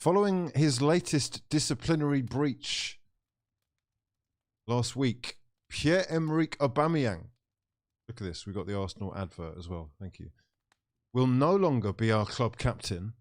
Following his latest disciplinary breach last week, Pierre-Emerick Aubameyang, look at this, we've got the Arsenal advert as well, thank you, will no longer be our club captain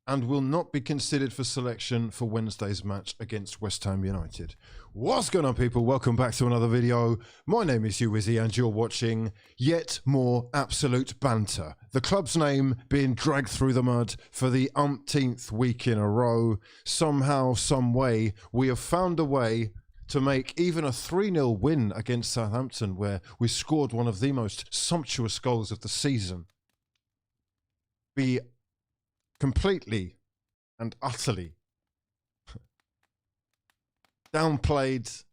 and will not be considered for selection for Wednesday's match against West Ham United. What's going on, people? Welcome back to another video. My name is HUGH and you're watching yet more absolute banter. The club's name being dragged through the mud for the umpteenth week in a row. Somehow, some way, we have found a way to make even a 3-0 win against Southampton, where we scored one of the most sumptuous goals of the season, be completely and utterly downplayed,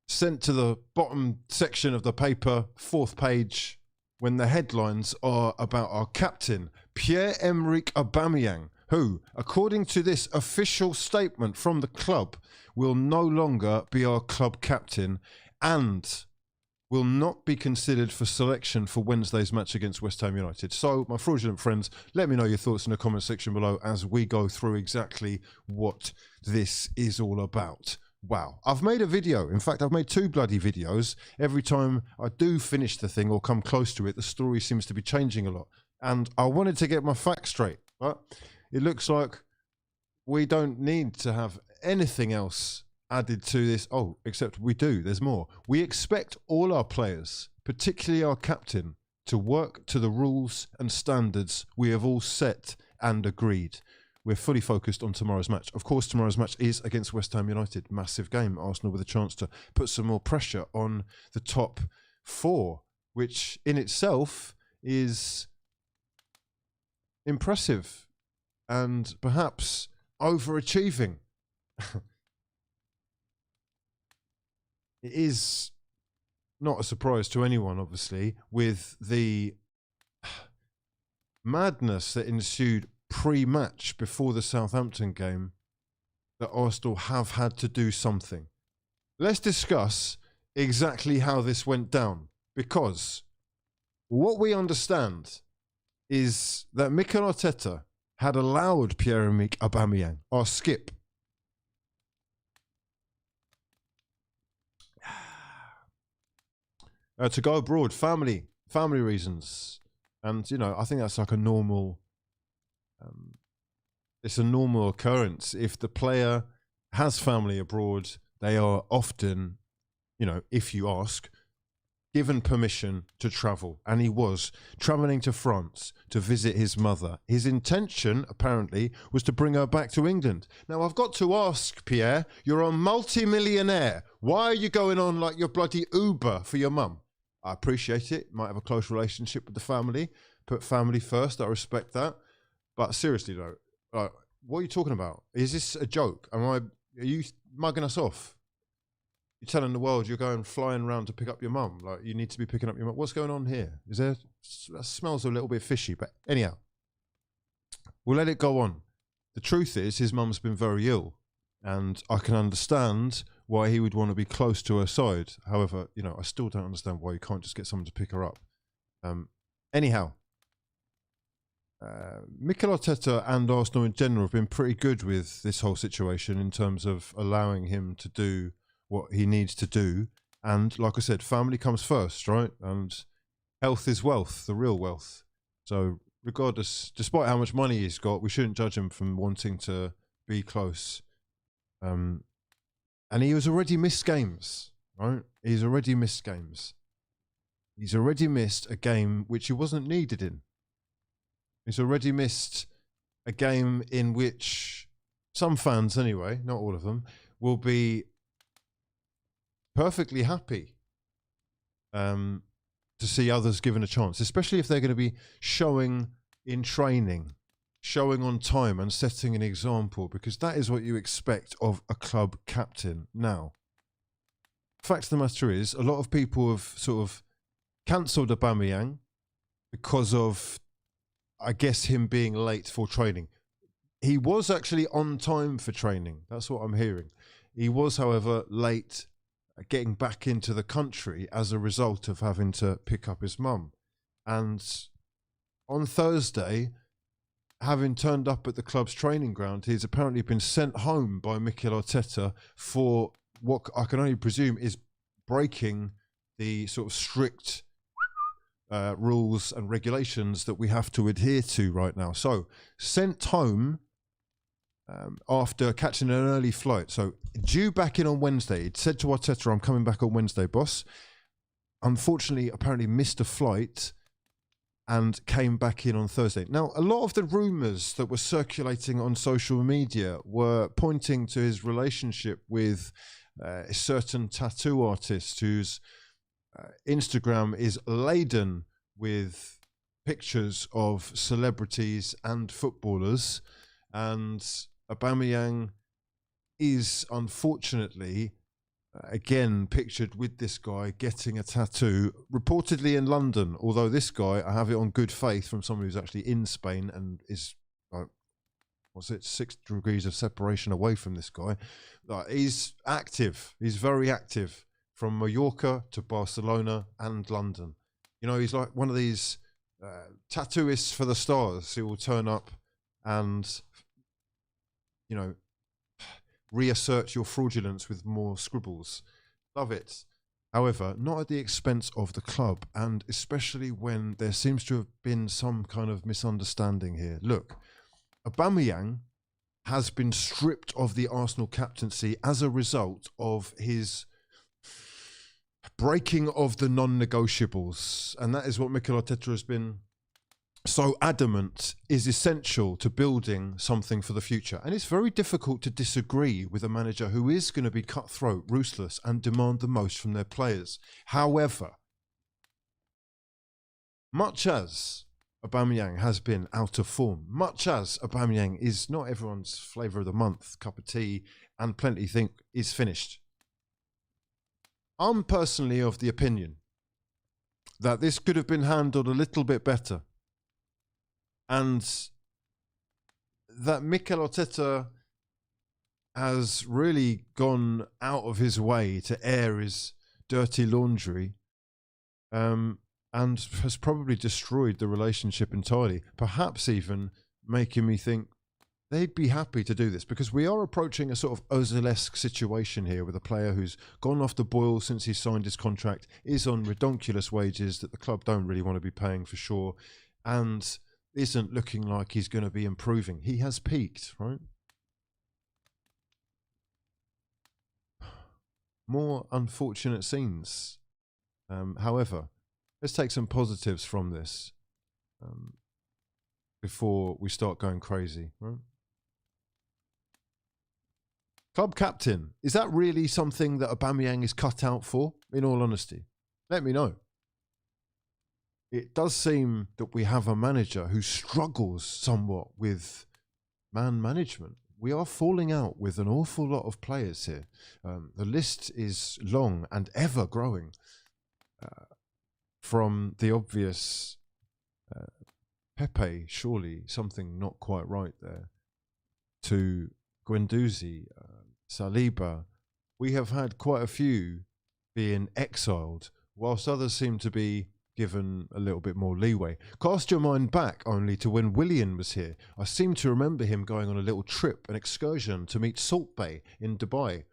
sent to the bottom section of the paper, 4th page, when the headlines are about our captain, Pierre-Emerick Aubameyang, who, according to this official statement from the club, will no longer be our club captain and will not be considered for selection for Wednesday's match against West Ham United. So, my fraudulent friends, let me know your thoughts in the comment section below as we go through exactly what this is all about. Wow. I've made a video. In fact, I've made 2 bloody videos. Every time I do finish the thing or come close to it, the story seems to be changing a lot. And I wanted to get my facts straight, but it looks like we don't need to have anything else added to this. Oh, except we do. There's more. We expect all our players, particularly our captain, to work to the rules and standards we have all set and agreed. We're fully focused on tomorrow's match. Of course, tomorrow's match is against West Ham United. Massive game. Arsenal with a chance to put some more pressure on the top 4, which in itself is impressive and perhaps overachieving. It is not a surprise to anyone, obviously, with the madness that ensued pre-match before the Southampton game, that Arsenal have had to do something. Let's discuss exactly how this went down, because what we understand is that Mikel Arteta had allowed Pierre-Emerick Aubameyang, our skip, to go abroad, family reasons. And, you know, I think that's like a normal, it's a normal occurrence. If the player has family abroad, they are often, you know, if you ask, given permission to travel. And he was traveling to France to visit his mother. His intention, apparently, was to bring her back to England. Now, I've got to ask, Pierre, you're a multi-millionaire. Why are you going on like you're bloody Uber for your mum? I appreciate it. Might have a close relationship with the family. Put family first. I respect that. But seriously, though, what are you talking about? Is this a joke? Are you mugging us off? You're telling the world you're going flying around to pick up your mum. Like, you need to be picking up your mum. What's going on here? Is there? That smells a little bit fishy. But anyhow, we'll let it go on. The truth is, his mum's been very ill, and I can understand why he would want to be close to her side. However, you know, I still don't understand why you can't just get someone to pick her up. Anyhow, Mikel Arteta and Arsenal in general have been pretty good with this whole situation in terms of allowing him to do what he needs to do. And like I said, family comes first, right? And health is wealth, the real wealth. So regardless, despite how much money he's got, we shouldn't judge him from wanting to be close. And he has already missed games, right? He's already missed games. He's already missed a game which he wasn't needed in. He's already missed a game in which some fans, anyway, not all of them, will be perfectly happy to see others given a chance, especially if they're going to be showing in training, showing on time and setting an example, because that is what you expect of a club captain now. Fact of the matter is, a lot of people have sort of cancelled Aubameyang because of, I guess, him being late for training. He was actually on time for training. That's what I'm hearing. He was, however, late getting back into the country as a result of having to pick up his mum. And on Thursday, having turned up at the club's training ground, he's apparently been sent home by Mikel Arteta for what I can only presume is breaking the sort of strict rules and regulations that we have to adhere to right now. So, sent home after catching an early flight. So, due back in on Wednesday. It said to Arteta, I'm coming back on Wednesday, boss. Unfortunately, apparently missed a flight and came back in on Thursday. Now, a lot of the rumours that were circulating on social media were pointing to his relationship with a certain tattoo artist whose Instagram is laden with pictures of celebrities and footballers. And Aubameyang is unfortunately again pictured with this guy getting a tattoo, reportedly in London, although this guy, I have it on good faith from someone who's actually in Spain and is what's it, 6 degrees of separation away from this guy. He's active, he's very active, from Mallorca to Barcelona and London. You know, he's like one of these tattooists for the stars who will turn up and, you know, reassert your fraudulence with more scribbles. Love it. However, not at the expense of the club, and especially when there seems to have been some kind of misunderstanding here. Look, Aubameyang has been stripped of the Arsenal captaincy as a result of his breaking of the non-negotiables, and that is what Mikel Arteta has been so adamant is essential to building something for the future. And it's very difficult to disagree with a manager who is going to be cutthroat, ruthless, and demand the most from their players. However, much as Aubameyang has been out of form, much as Aubameyang is not everyone's flavour of the month, cup of tea, and plenty think is finished, I'm personally of the opinion that this could have been handled a little bit better, and that Mikel Arteta has really gone out of his way to air his dirty laundry, and has probably destroyed the relationship entirely, perhaps even making me think they'd be happy to do this, because we are approaching a sort of Ozil-esque situation here with a player who's gone off the boil since he signed his contract, is on redonkulous wages that the club don't really want to be paying for sure, and isn't looking like he's going to be improving. He has peaked, right? More unfortunate scenes. However, let's take some positives from this before we start going crazy, right? Club captain, is that really something that Aubameyang is cut out for, in all honesty? Let me know. It does seem that we have a manager who struggles somewhat with man management. We are falling out with an awful lot of players here. The list is long and ever growing. From the obvious Pepe, surely something not quite right there, to Guendouzi, Saliba. We have had quite a few being exiled, whilst others seem to be given a little bit more leeway. Cast your mind back only to when Willian was here. I seem to remember him going on a little trip, an excursion to meet Salt Bay in Dubai.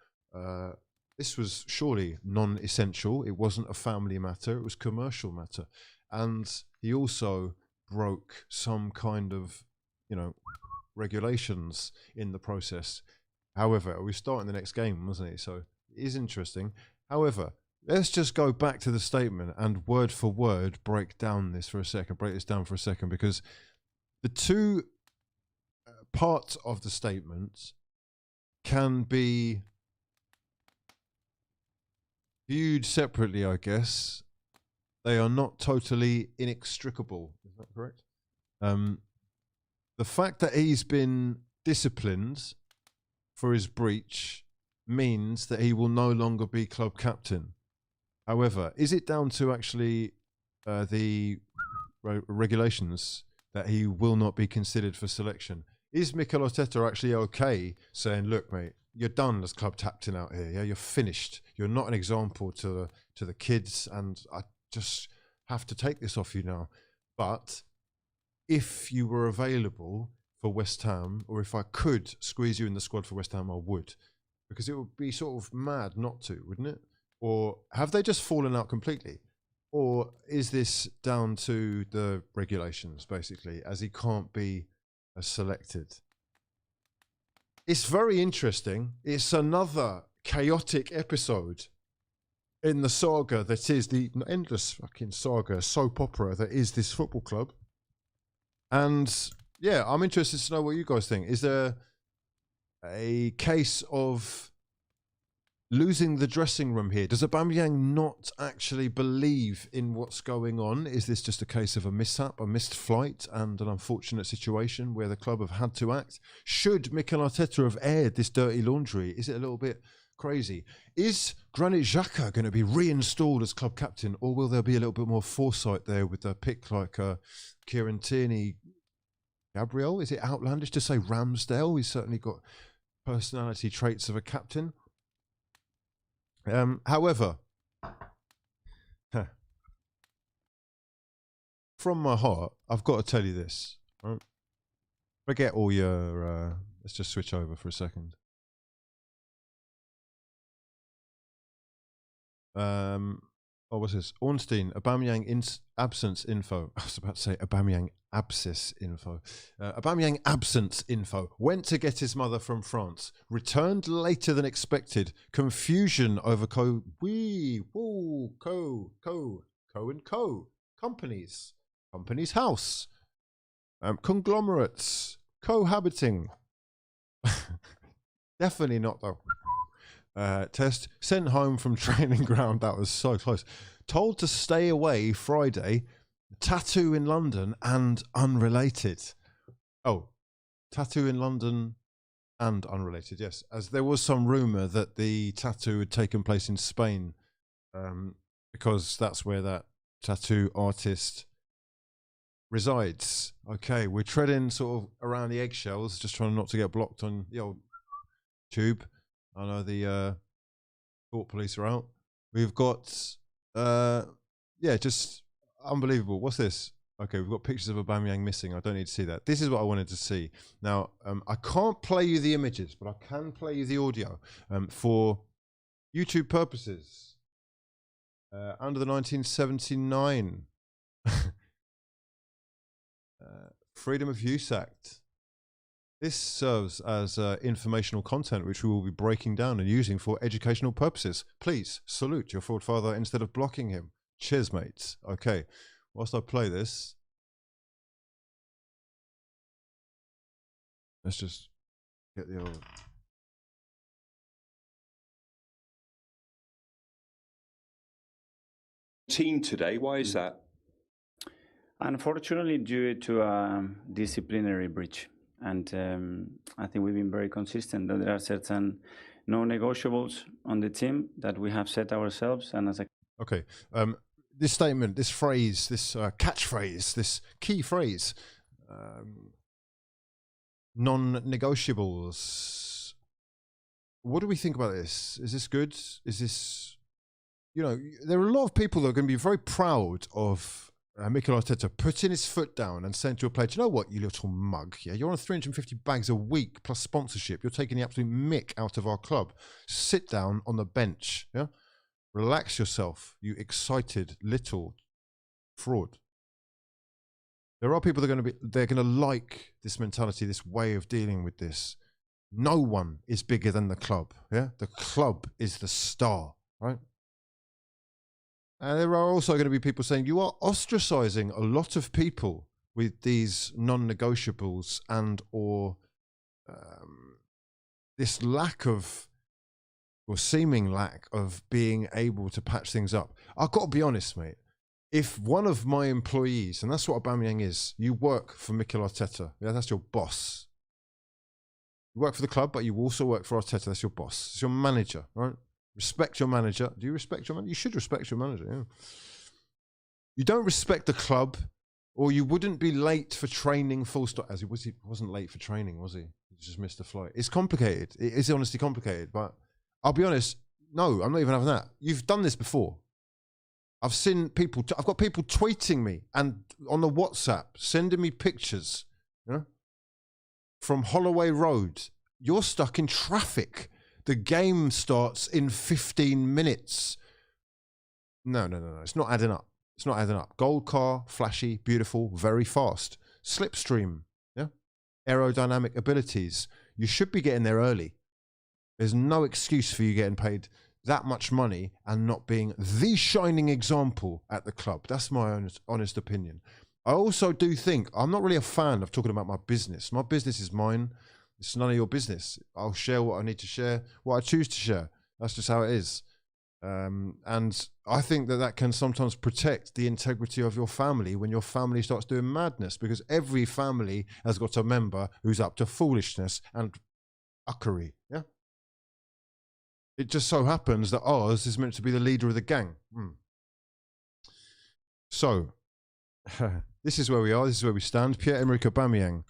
This was surely non-essential. It wasn't a family matter. It was a commercial matter. And he also broke some kind of, you know, regulations in the process. However, we're starting the next game, wasn't it? So it is interesting. However, let's just go back to the statement and word for word break this down for a second, because the two parts of the statement can be viewed separately, I guess. They are not totally inextricable. Is that correct? The fact that he's been disciplined for his breach means that he will no longer be club captain. However, is it down to actually the regulations that he will not be considered for selection? Is Mikel Arteta actually okay saying, look, mate, you're done as club captain out here. Yeah, you're finished. You're not an example to the kids, and I just have to take this off you now. But if you were available for West Ham, or if I could squeeze you in the squad for West Ham, I would. Because it would be sort of mad not to, wouldn't it? Or have they just fallen out completely? Or is this down to the regulations, basically, as he can't be selected? It's very interesting. It's another chaotic episode in the saga that is the endless fucking saga, soap opera that is this football club. And yeah, I'm interested to know what you guys think. Is there a case of losing the dressing room here? Does Aubameyang not actually believe in what's going on? Is this just a case of a mishap, a missed flight, and an unfortunate situation where the club have had to act? Should Mikel Arteta have aired this dirty laundry? Is it a little bit crazy? Is Granit Xhaka going to be reinstalled as club captain, or will there be a little bit more foresight there with a pick like Kieran Tierney, Gabriel? Is it outlandish to say Ramsdale? He's certainly got personality traits of a captain. However, from my heart, I've got to tell you this. Right? Forget all your... let's just switch over for a second. Oh, what's this? Ornstein, Aubameyang absence info. I was about to say Aubameyang abscess info. Aubameyang absence info. Went to get his mother from France. Returned later than expected. Confusion over companies. Company's house. Conglomerates. Cohabiting. Definitely not though. Test. Sent home from training ground. That was so close. Told to stay away Friday. Tattoo in London and unrelated. Oh, tattoo in London and unrelated, yes. As there was some rumour that the tattoo had taken place in Spain, because that's where that tattoo artist resides. Okay, we're treading sort of around the eggshells, just trying not to get blocked on the old tube. I know the thought police are out. We've got, yeah, just unbelievable. What's this? Okay, we've got pictures of Aubameyang missing. I don't need to see that. This is what I wanted to see. Now, I can't play you the images, but I can play you the audio for YouTube purposes. Under the 1979 Freedom of Use Act. This serves as informational content which we will be breaking down and using for educational purposes. Please salute your forefather instead of blocking him. Cheers, mates. Okay, whilst I play this, let's just get the old... Team today, why is that? Unfortunately, due to a disciplinary breach. And I think we've been very consistent that there are certain non-negotiables on the team that we have set ourselves. And as a okay, this statement, this phrase, this catchphrase, this key phrase, non-negotiables. What do we think about this? Is this good? Is this, you know, there are a lot of people that are going to be very proud of Mikel Arteta putting his foot down and saying to a player, do you know what, you little mug? Yeah, you're on 350 bags a week plus sponsorship. You're taking the absolute mick out of our club. Sit down on the bench. Yeah, relax yourself, you excited little fraud. There are people that are going to be, they're going to like this mentality, this way of dealing with this. No one is bigger than the club. Yeah, the club is the star, right? And there are also going to be people saying you are ostracizing a lot of people with these non-negotiables and or this lack of, or seeming lack of being able to patch things up. I've got to be honest, mate. If one of my employees, and that's what Aubameyang is, you work for Mikel Arteta. Yeah, that's your boss. You work for the club, but you also work for Arteta. That's your boss. It's your manager, right? Respect your manager. Do you respect your manager? You should respect your manager. Yeah. You don't respect the club, or you wouldn't be late for training. Full stop. As he wasn't late for training, was he? He just missed the flight. It's complicated. It is honestly complicated. But I'll be honest. No, I'm not even having that. You've done this before. I've seen people, I've got people tweeting me and on the WhatsApp, sending me pictures, you know, from Holloway Road. You're stuck in traffic. The game starts in 15 minutes. No. It's not adding up. It's not adding up. Gold car, flashy, beautiful, very fast. Slipstream, yeah? Aerodynamic abilities. You should be getting there early. There's no excuse for you getting paid that much money and not being the shining example at the club. That's my honest opinion. I also do think, I'm not really a fan of talking about my business. My business is mine. It's none of your business. I'll share what I need to share, what I choose to share. That's just how it is. And I think that can sometimes protect the integrity of your family when your family starts doing madness, because every family has got a member who's up to foolishness and uckery. Yeah. It just so happens that ours is meant to be the leader of the gang. So, this is where we are. This is where we stand. Pierre-Emerick Aubameyang.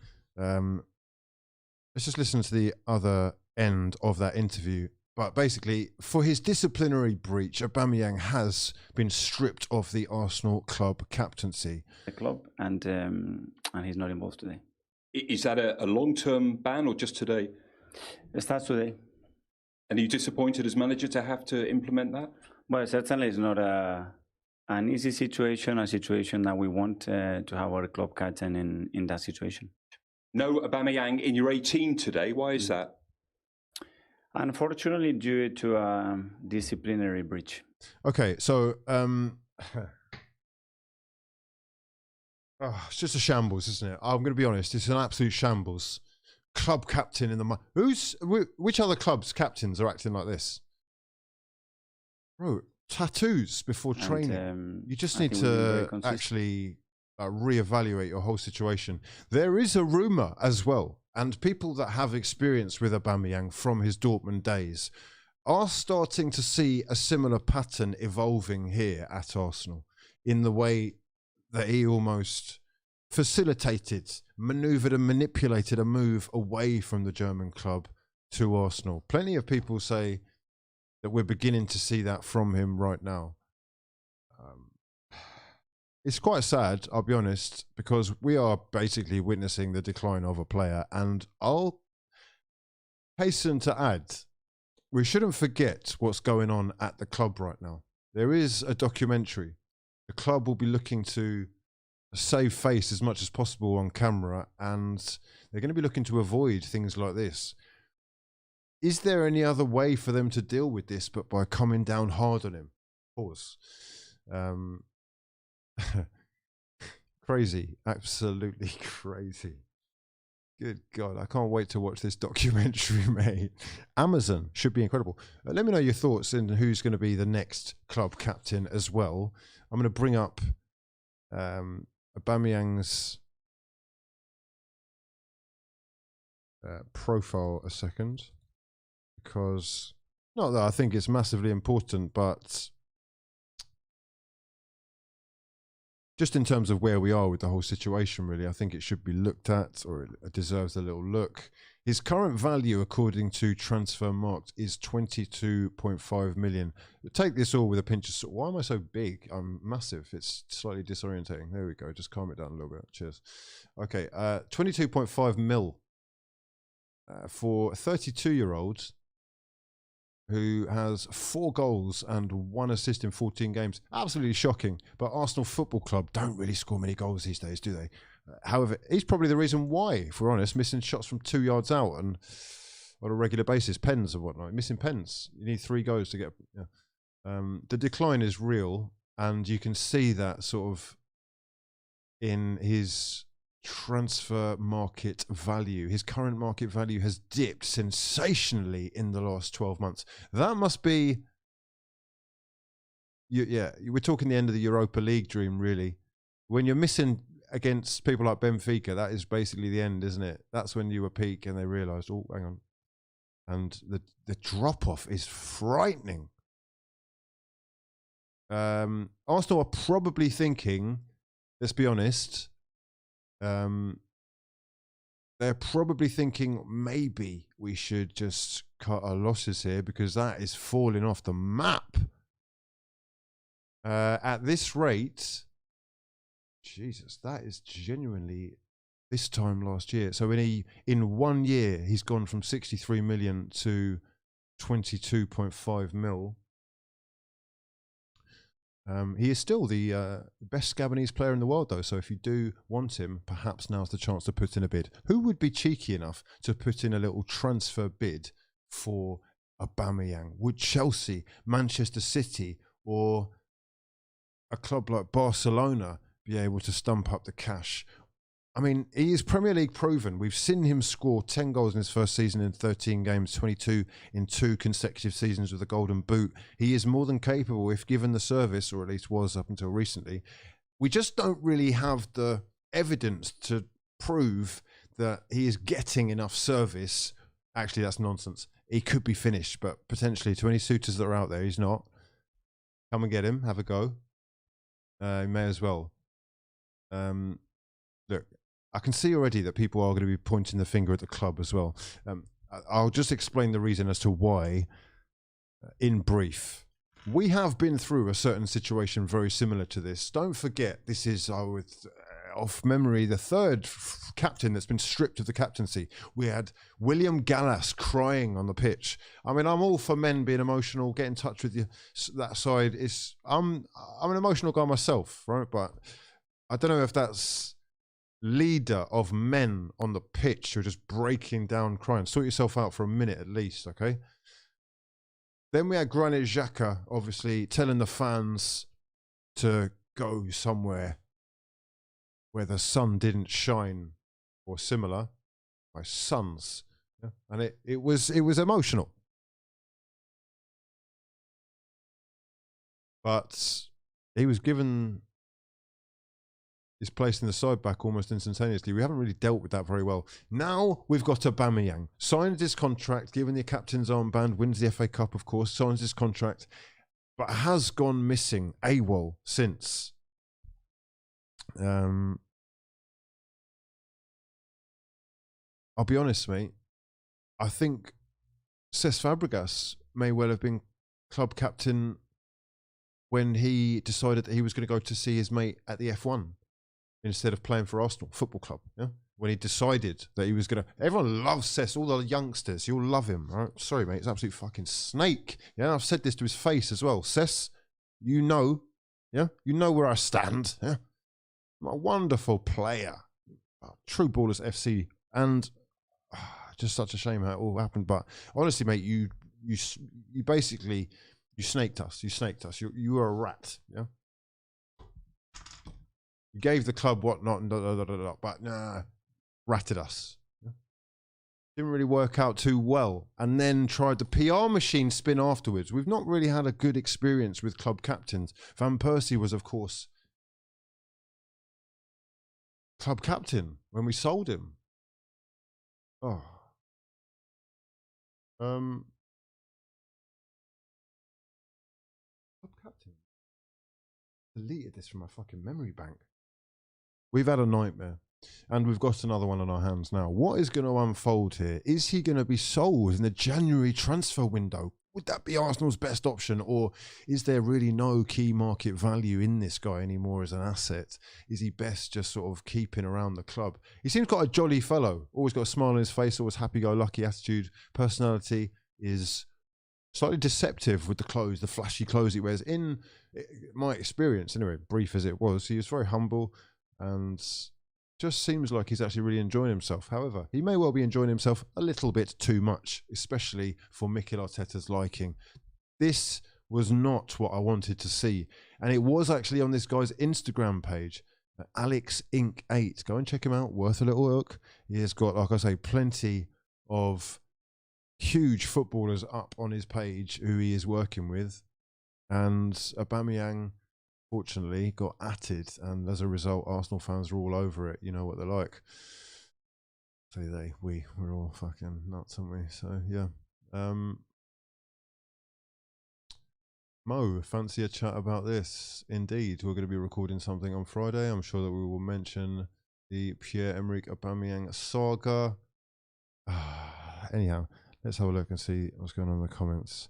Let's just listen to the other end of that interview. But basically, for his disciplinary breach, Aubameyang has been stripped of the Arsenal club captaincy. The club, and he's not involved today. Is that a long-term ban or just today? It starts today. And are you disappointed as manager to have to implement that? Well, certainly it's not an easy situation, a situation that we want to have our club captain in that situation. No Aubameyang in your 18 today. Why is that? Unfortunately, due to a disciplinary breach. Okay, so it's just a shambles, isn't it? I'm going to be honest. It's an absolute shambles. Club captain in the which other clubs' captains are acting like this? Bro, tattoos before training. You just need to actually reevaluate your whole situation. There is a rumor as well, and people that have experience with Aubameyang from his Dortmund days are starting to see a similar pattern evolving here at Arsenal, in the way that he almost facilitated, manoeuvred and manipulated a move away from the German club to Arsenal. Plenty of people say that we're beginning to see that from him right now. It's quite sad, I'll be honest, because we are basically witnessing the decline of a player. And I'll hasten to add, we shouldn't forget what's going on at the club right now. There is a documentary. The club will be looking to save face as much as possible on camera, and they're going to be looking to avoid things like this. Is there any other way for them to deal with this but by coming down hard on him? Pause. Crazy, absolutely crazy. Good God, I can't wait to watch this documentary, mate. Amazon should be incredible. Let me know your thoughts on who's going to be the next club captain as well. I'm going to bring up Aubameyang's profile a second, because not that I think it's massively important, but just in terms of where we are with the whole situation, really, I think it should be looked at, or it deserves a little look. His current value, according to Transfermarkt, is 22.5 million. Take this all with a pinch of salt. Why am I so big? I'm massive. It's slightly disorientating. There we go. Just calm it down a little bit. Cheers. Okay, 22.5 mil for a 32-year-old who has 4 goals and 1 assist in 14 games. Absolutely shocking. But Arsenal Football Club don't really score many goals these days, do they? However, he's probably the reason why, if we're honest, missing shots from 2 yards out and on a regular basis, pens and whatnot. Missing pens. You need 3 goals to get... Yeah. The decline is real, and you can see that sort of in his transfer market value. His current market value has dipped sensationally in the last 12 months. That must be... Yeah, we're talking the end of the Europa League dream, really. When you're missing against people like Benfica, that is basically the end, isn't it? That's when you were peak and they realised, oh, hang on. And the drop-off is frightening. Arsenal are probably thinking, let's be honest, they're probably thinking maybe we should just cut our losses here because that is falling off the map. At this rate, Jesus, that is genuinely this time last year. So in 1 year, he's gone from 63 million to 22.5 mil. He is still the best Gabonese player in the world, though. So if you do want him, perhaps now's the chance to put in a bid. Who would be cheeky enough to put in a little transfer bid for Aubameyang? Would Chelsea, Manchester City, or a club like Barcelona be able to stump up the cash? I mean, he is Premier League proven. We've seen him score 10 goals in his first season in 13 games, 22 in 2 consecutive seasons with a Golden Boot. He is more than capable if given the service, or at least was up until recently. We just don't really have the evidence to prove that he is getting enough service. Actually, that's nonsense. He could be finished, but potentially to any suitors that are out there, he's not. Come and get him, have a go. He may as well. Look, I can see already that people are going to be pointing the finger at the club as well. I'll just explain the reason as to why in brief. We have been through a certain situation very similar to this. Don't forget, this is, off memory, the third captain that's been stripped of the captaincy. We had William Gallas crying on the pitch. I mean, I'm all for men being emotional, get in touch with you. That side is, I'm an emotional guy myself, right? But I don't know if that's leader of men on the pitch who are just breaking down crying. Sort yourself out for a minute at least, okay? Then we had Granit Xhaka, obviously, telling the fans to go somewhere where the sun didn't shine, or similar, by suns. Yeah? And it was emotional. But he was given his place in the side back almost instantaneously. We haven't really dealt with that very well. Now we've got Aubameyang. Signed his contract, given the captain's armband, wins the FA Cup, of course, signs his contract, but has gone missing, AWOL, since. I'll be honest, mate. I think Cesc Fabregas may well have been club captain when he decided that he was going to go to see his mate at the F1. Instead of playing for Arsenal Football Club, yeah? When he decided that he was going to... Everyone loves Cesc, all the youngsters. You'll love him, right? Sorry, mate, he's an absolute fucking snake. Yeah, I've said this to his face as well. Cesc, you know, yeah? You know where I stand, yeah? I'm a wonderful player. True Ballers FC. And just such a shame how it all happened. But honestly, mate, you basically... You snaked us. You snaked us. You were a rat, yeah? You gave the club whatnot, but nah, ratted us. Didn't really work out too well. And then tried the PR machine spin afterwards. We've not really had a good experience with club captains. Van Persie was, of course, club captain when we sold him. Oh. Club captain. Deleted this from my fucking memory bank. We've had a nightmare, and we've got another one on our hands now. What is going to unfold here? Is he going to be sold in the January transfer window? Would that be Arsenal's best option, or is there really no key market value in this guy anymore as an asset? Is he best just sort of keeping around the club? He seems quite a jolly fellow, always got a smile on his face, always happy-go-lucky attitude. Personality is slightly deceptive with the clothes, the flashy clothes he wears. In my experience, anyway, brief as it was, he was very humble, and just seems like he's actually really enjoying himself. However, he may well be enjoying himself a little bit too much, especially for Mikel Arteta's liking. This was not what I wanted to see. And it was actually on this guy's Instagram page, Alex Inc. 8. Go and check him out, worth a little look. He has got, like I say, plenty of huge footballers up on his page who he is working with. And Aubameyang, fortunately, got atted, and as a result, Arsenal fans are all over it. You know what they're like. So we're all fucking nuts, aren't we? So yeah. Mo, fancy a chat about this? Indeed, we're going to be recording something on Friday. I'm sure that we will mention the Pierre-Emerick Aubameyang saga. Anyhow, let's have a look and see what's going on in the comments.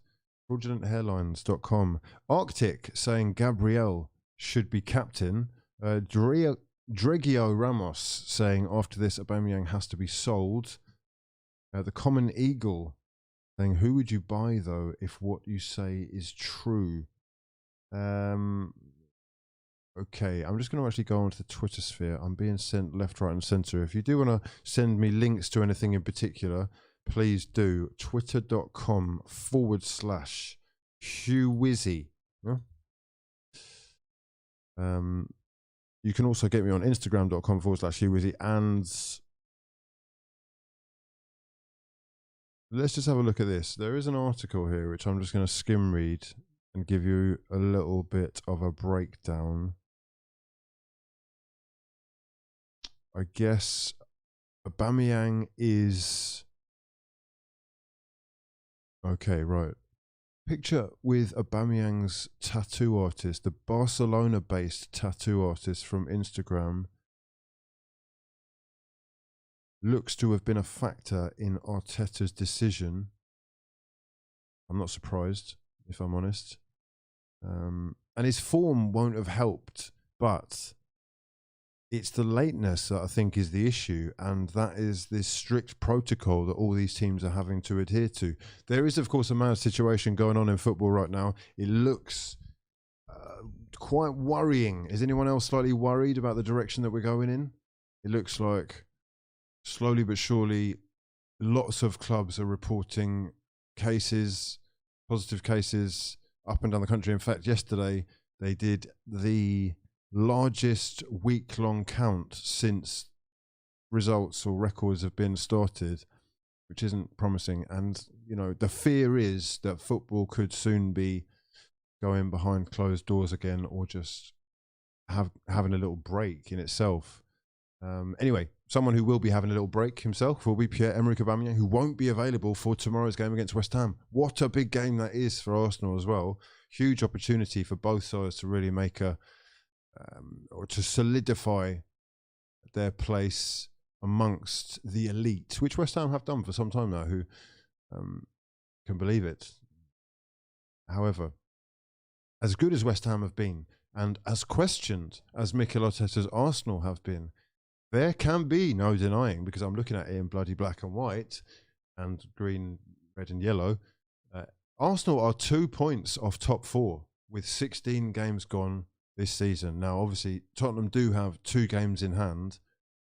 Fraudulenthairlines.com. Arctic saying Gabriel should be captain. Dregio Ramos saying after this Aubameyang has to be sold. The Common Eagle saying who would you buy though if what you say is true? Okay, I'm just going to actually go onto the Twitter sphere. I'm being sent left, right, and center. If you do want to send me links to anything in particular, please do. Twitter.com/HughWizzy. Yeah? You can also get me on Instagram.com/HughWizzy. And let's just have a look at this. There is an article here which I'm just going to skim read and give you a little bit of a breakdown. I guess Aubameyang is... Okay, right. Picture with Aubameyang's tattoo artist, the Barcelona-based tattoo artist from Instagram, looks to have been a factor in Arteta's decision. I'm not surprised, if I'm honest. And his form won't have helped, but it's the lateness that I think is the issue, and that is this strict protocol that all these teams are having to adhere to. There is, of course, a mad situation going on in football right now. It looks quite worrying. Is anyone else slightly worried about the direction that we're going in? It looks like slowly but surely lots of clubs are reporting cases, positive cases up and down the country. In fact, yesterday they did the largest week-long count since results or records have been started, which isn't promising. And, you know, the fear is that football could soon be going behind closed doors again, or just having a little break in itself. Anyway, someone who will be having a little break himself will be Pierre-Emerick Aubameyang, who won't be available for tomorrow's game against West Ham. What a big game that is for Arsenal as well. Huge opportunity for both sides to really make or to solidify their place amongst the elite, which West Ham have done for some time now. Who can believe it? However, as good as West Ham have been, and as questioned as Mikel Arteta's Arsenal have been, there can be no denying, because I'm looking at it in bloody black and white and green, red and yellow. Arsenal are 2 points off top four with 16 games gone this season. Now, obviously, Tottenham do have 2 games in hand.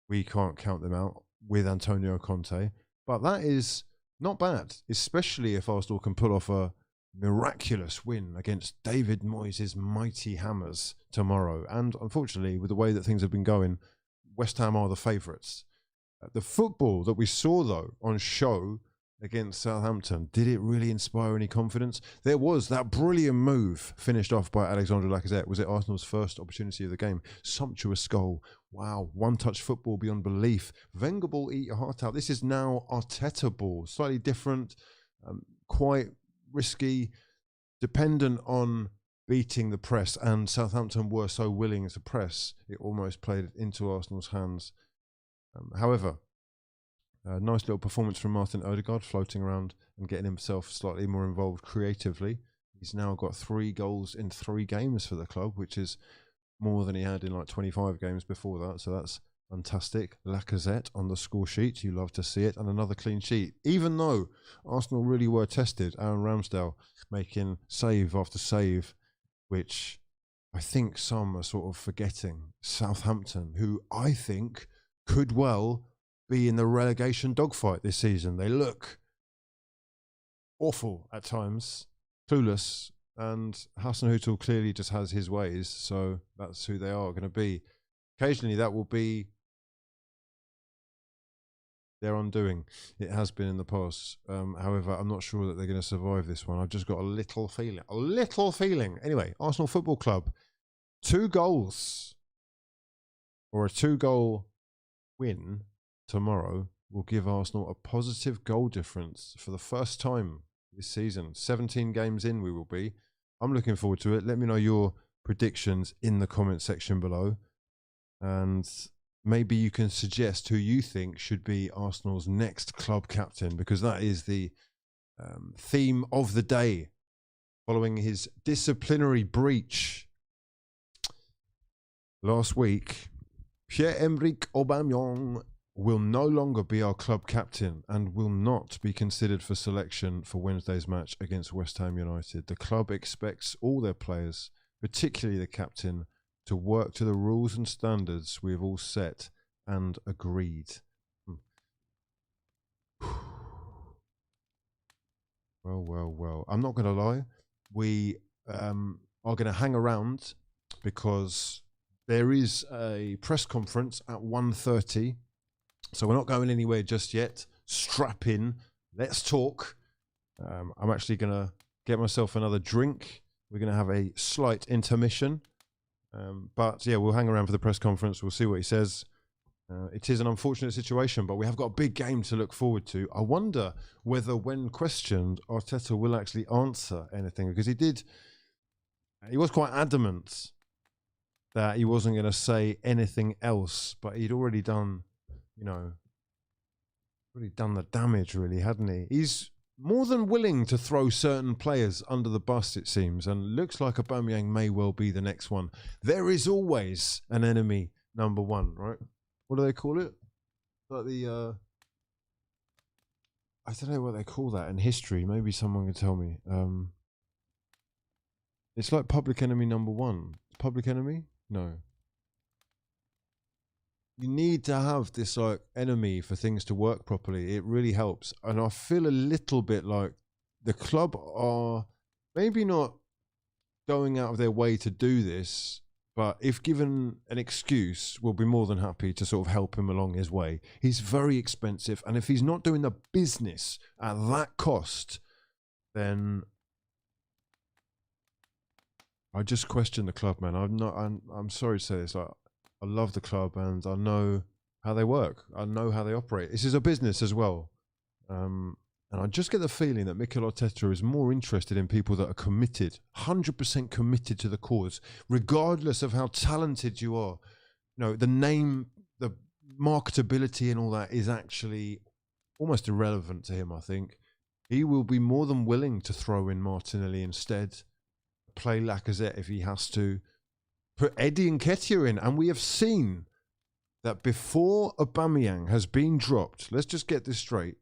We can't count them out with Antonio Conte. But that is not bad, especially if Arsenal can pull off a miraculous win against David Moyes' mighty Hammers tomorrow. And unfortunately, with the way that things have been going, West Ham are the favourites. The football that we saw, though, on show against Southampton, did it really inspire any confidence? There was that brilliant move finished off by Alexandre Lacazette. Was it Arsenal's first opportunity of the game? Sumptuous goal. Wow, one-touch football beyond belief. Wenger ball, eat your heart out. This is now Arteta ball. Slightly different, quite risky, dependent on beating the press, and Southampton were so willing to press, it almost played into Arsenal's hands. However, a nice little performance from Martin Odegaard, floating around and getting himself slightly more involved creatively. He's now got 3 goals in 3 games for the club, which is more than he had in like 25 games before that. So that's fantastic. Lacazette on the score sheet. You love to see it. And another clean sheet. Even though Arsenal really were tested, Aaron Ramsdale making save after save, which I think some are sort of forgetting. Southampton, who I think could well be in the relegation dogfight this season. They look awful at times, clueless, and Hasenhüttl clearly just has his ways, so that's who they are going to be. Occasionally that will be their undoing. It has been in the past. However, I'm not sure that they're going to survive this one. I've just got a little feeling. Anyway, Arsenal Football Club, 2 goals or a 2-goal win tomorrow will give Arsenal a positive goal difference for the first time this season. 17 games in we will be. I'm looking forward to it. Let me know your predictions in the comment section below. And maybe you can suggest who you think should be Arsenal's next club captain, because that is the theme of the day following his disciplinary breach last week. Pierre-Emerick Aubameyang will no longer be our club captain and will not be considered for selection for Wednesday's match against West Ham United. The club expects all their players, particularly the captain, to work to the rules and standards we have all set and agreed. Well. I'm not going to lie. We are going to hang around because there is a press conference at 1:30. So we're not going anywhere just yet. Strap in. Let's talk. I'm actually going to get myself another drink. We're going to have a slight intermission. But yeah, we'll hang around for the press conference. We'll see what he says. It is an unfortunate situation, but we have got a big game to look forward to. I wonder whether, when questioned, Arteta will actually answer anything, because he was quite adamant that he wasn't going to say anything else, but he'd already done, the damage, really, hadn't he? He's more than willing to throw certain players under the bus, it seems, and looks like Aubameyang may well be the next one. There is always an enemy number one, right? What do they call it? Like I don't know what they call that in history. Maybe someone can tell me. It's like public enemy number one. Public enemy? No. You need to have this like enemy for things to work properly. It really helps. And I feel a little bit like the club are maybe not going out of their way to do this, but if given an excuse, we'll be more than happy to sort of help him along his way. He's very expensive, and if he's not doing the business at that cost, then I just question the club, man. I'm sorry to say this. Like, I love the club, and I know how they work. I know how they operate. This is a business as well. And I just get the feeling that Mikel Arteta is more interested in people that are committed, 100% committed to the cause, regardless of how talented you are. The name, the marketability and all that is actually almost irrelevant to him, I think. He will be more than willing to throw in Martinelli instead, play Lacazette if he has to, put Eddie Nketiah in. And we have seen that before Aubameyang has been dropped, let's just get this straight.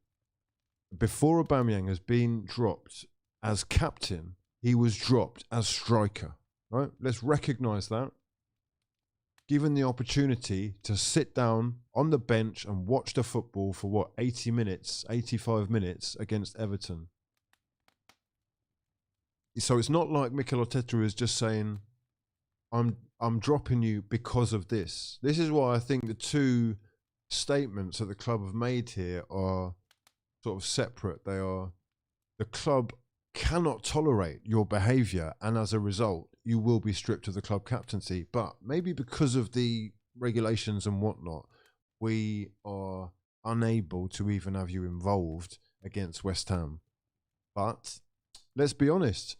Before Aubameyang has been dropped as captain, he was dropped as striker, right? Let's recognise that. Given the opportunity to sit down on the bench and watch the football for 80 minutes, 85 minutes against Everton. So it's not like Mikel Arteta is just saying, I'm dropping you because of this. This is why I think the two statements that the club have made here are sort of separate. They are, the club cannot tolerate your behaviour, and as a result, you will be stripped of the club captaincy. But maybe because of the regulations and whatnot, we are unable to even have you involved against West Ham. But let's be honest.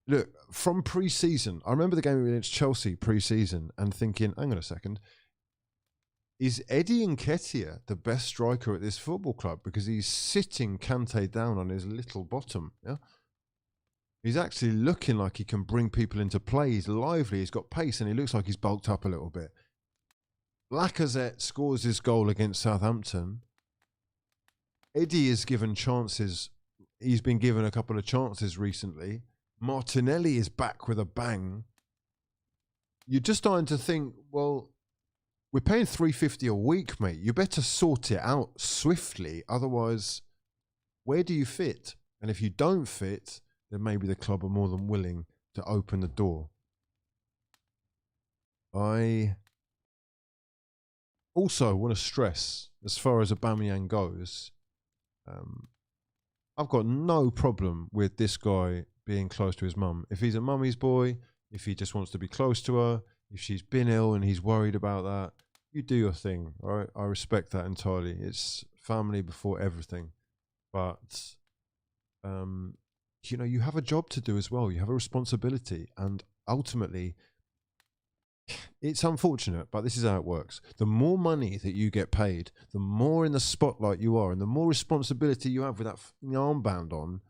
Look, from pre-season, I remember the game against Chelsea pre-season and thinking, hang on a second, is Eddie Nketiah the best striker at this football club? Because he's sitting Kante down on his little bottom. Yeah, he's actually looking like he can bring people into play. He's lively, he's got pace, and he looks like he's bulked up a little bit. Lacazette scores his goal against Southampton. Eddie is given chances. He's been given a couple of chances recently. Martinelli is back with a bang. You're just starting to think, well, we're paying $350 a week, mate. You better sort it out swiftly. Otherwise, where do you fit? And if you don't fit, then maybe the club are more than willing to open the door. I also want to stress, as far as Aubameyang goes, I've got no problem with this guy being close to his mum. If he's a mummy's boy, if he just wants to be close to her, if she's been ill and he's worried about that, you do your thing, all right? I respect that entirely. It's family before everything. But, you have a job to do as well. You have a responsibility. And ultimately, it's unfortunate, but this is how it works. The more money that you get paid, the more in the spotlight you are, and the more responsibility you have with that armband on,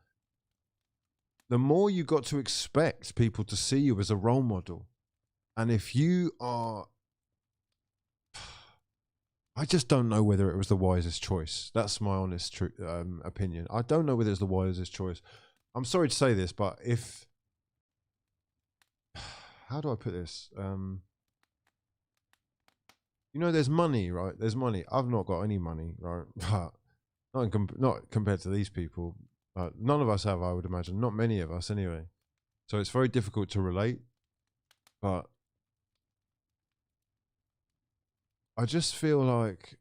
the more you got to expect people to see you as a role model. And if you are, I just don't know whether it was the wisest choice. That's my honest opinion. I don't know whether it's the wisest choice. I'm sorry to say this, but if, how do I put this? You know, there's money, right? There's money. I've not got any money, right? But not compared to these people. None of us have, I would imagine. Not many of us, anyway. So it's very difficult to relate. But I just feel like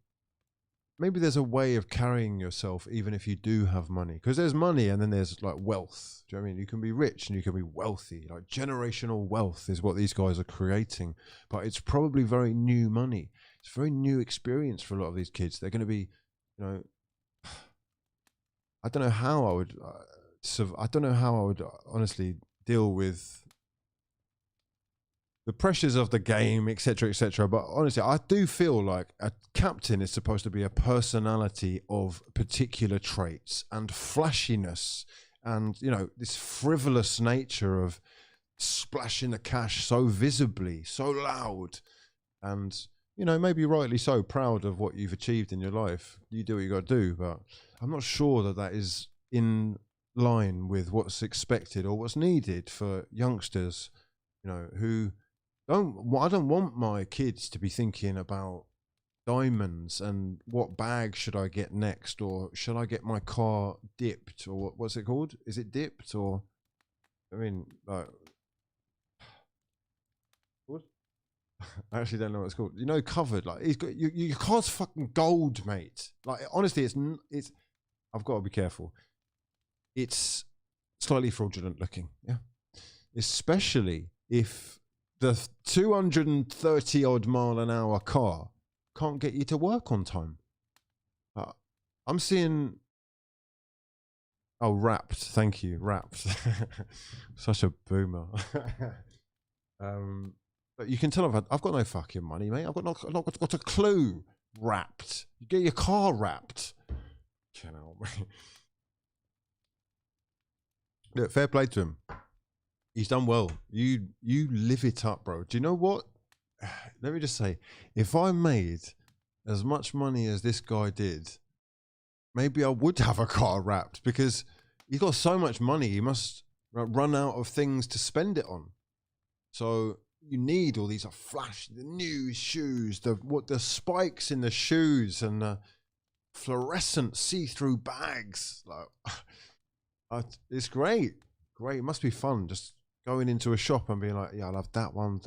maybe there's a way of carrying yourself even if you do have money. Because there's money and then there's like wealth. Do you know what I mean? You can be rich and you can be wealthy. Like generational wealth is what these guys are creating. But it's probably very new money. It's a very new experience for a lot of these kids. They're going to be, you know, I don't know how I would, I don't know how I would honestly deal with the pressures of the game, etc., etc. But honestly, I do feel like a captain is supposed to be a personality of particular traits and flashiness and, you know, this frivolous nature of splashing the cash so visibly, so loud, and, you know, maybe rightly so, proud of what you've achieved in your life. You do what you got to do, but I'm not sure that that is in line with what's expected or what's needed for youngsters, you know, who I don't want my kids to be thinking about diamonds and what bag should I get next, or should I get my car dipped, or what's it called? Is it dipped, or, I mean, like, what? I actually don't know what it's called. You know, covered. Like, he's got your car's fucking gold, mate. Like, honestly, it's. I've got to be careful. It's slightly fraudulent looking, yeah. Especially if the 230 odd mile an hour car can't get you to work on time. I'm seeing. Oh, wrapped. Thank you, wrapped. Such a boomer. But you can tell I've got no fucking money, mate. I've not got a clue. Wrapped. You get your car wrapped. You know, look, fair play to him. He's done well. You live it up, bro. Do you know what? Let me just say, if I made as much money as this guy did, maybe I would have a car wrapped, because he's got so much money, he must run out of things to spend it on. So you need all these flash, the new shoes, the spikes in the shoes, and the fluorescent see-through bags. Like, it's great. Great. It must be fun just going into a shop and being like, yeah, I'll have that one,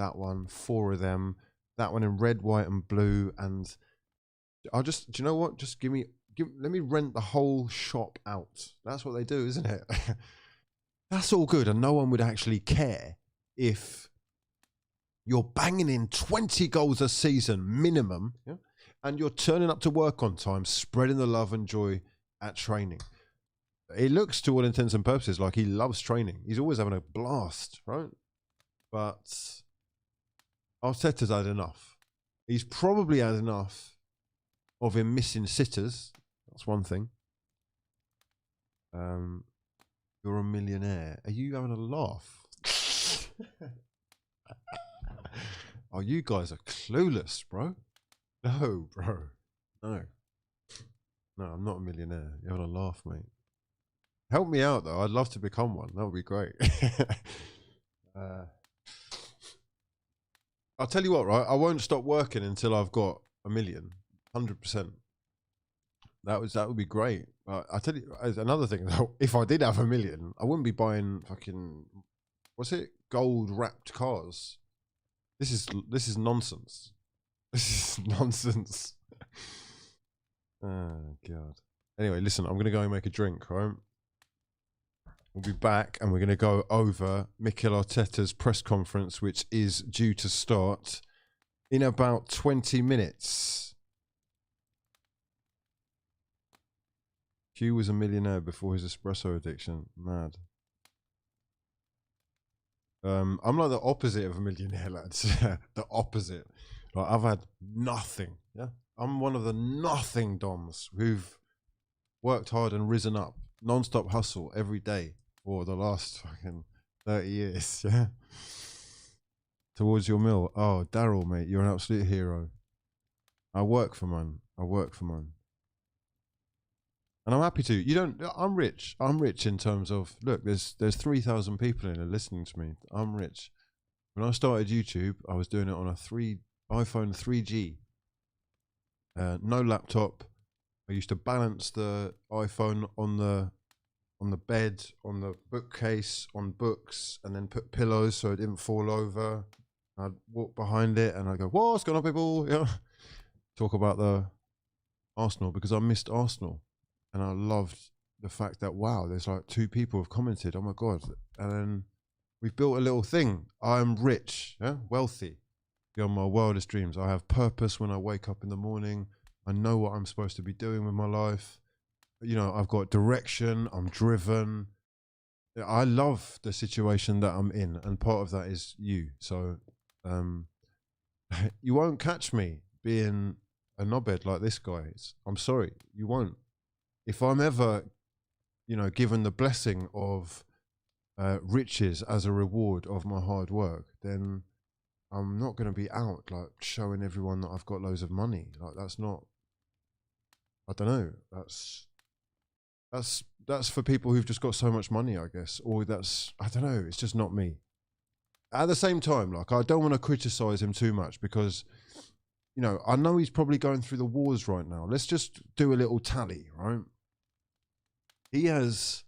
4 of them, that one in red, white, and blue, and I'll just, do you know what? Just let me rent the whole shop out. That's what they do, isn't it? That's all good, and no one would actually care if you're banging in 20 goals a season minimum, yeah? And you're turning up to work on time, spreading the love and joy at training. It looks, to all intents and purposes, like he loves training. He's always having a blast, right? But Arteta's had enough. He's probably had enough of him missing sitters. That's one thing. You're a millionaire. Are you having a laugh? Oh, you guys are clueless, bro. No, bro. No. No, I'm not a millionaire. You're having a laugh, mate. Help me out, though. I'd love to become one. That would be great. I'll tell you what, right? I won't stop working until I've got 1 million. 100%. That would be great. I'll tell you another thing, though. If I did have 1 million, I wouldn't be buying fucking, what's it? Gold wrapped cars. This is nonsense. This is nonsense. Oh, God. Anyway, listen, I'm going to go and make a drink, right? We'll be back and we're going to go over Mikel Arteta's press conference, which is due to start in about 20 minutes. Hugh was a millionaire before his espresso addiction. Mad. I'm like the opposite of a millionaire, lads. The opposite. Like, I've had nothing. Yeah, I'm one of the nothing doms who've worked hard and risen up, non-stop hustle every day for the last fucking 30 years. Yeah. Towards your mill. Oh, Daryl, mate, you're an absolute hero. I work for mine. And I'm happy to. You don't. I'm rich. I'm rich in terms of, look, there's 3,000 people in there listening to me. I'm rich. When I started YouTube, I was doing it on a iPhone 3G. No laptop. I used to balance the iPhone on the bed, on the bookcase, on books, and then put pillows so it didn't fall over. I'd walk behind it and I'd go, what's going on, people? Yeah. Talk about the Arsenal, because I missed Arsenal. And I loved the fact that, wow, there's like 2 people have commented. Oh my God. And then we've built a little thing. I'm rich, yeah? Wealthy, beyond my wildest dreams. I have purpose when I wake up in the morning. I know what I'm supposed to be doing with my life. You know, I've got direction. I'm driven. I love the situation that I'm in. And part of that is you. So you won't catch me being a knobhead like this guy. I'm sorry, you won't. If I'm ever, you know, given the blessing of riches as a reward of my hard work, then I'm not going to be out like showing everyone that I've got loads of money. Like, that's not, I don't know, that's for people who've just got so much money, I guess. Or that's, I don't know, it's just not me. At the same time, like, I don't want to criticize him too much because, you know, I know he's probably going through the wars right now. Let's just do a little tally, right? He has,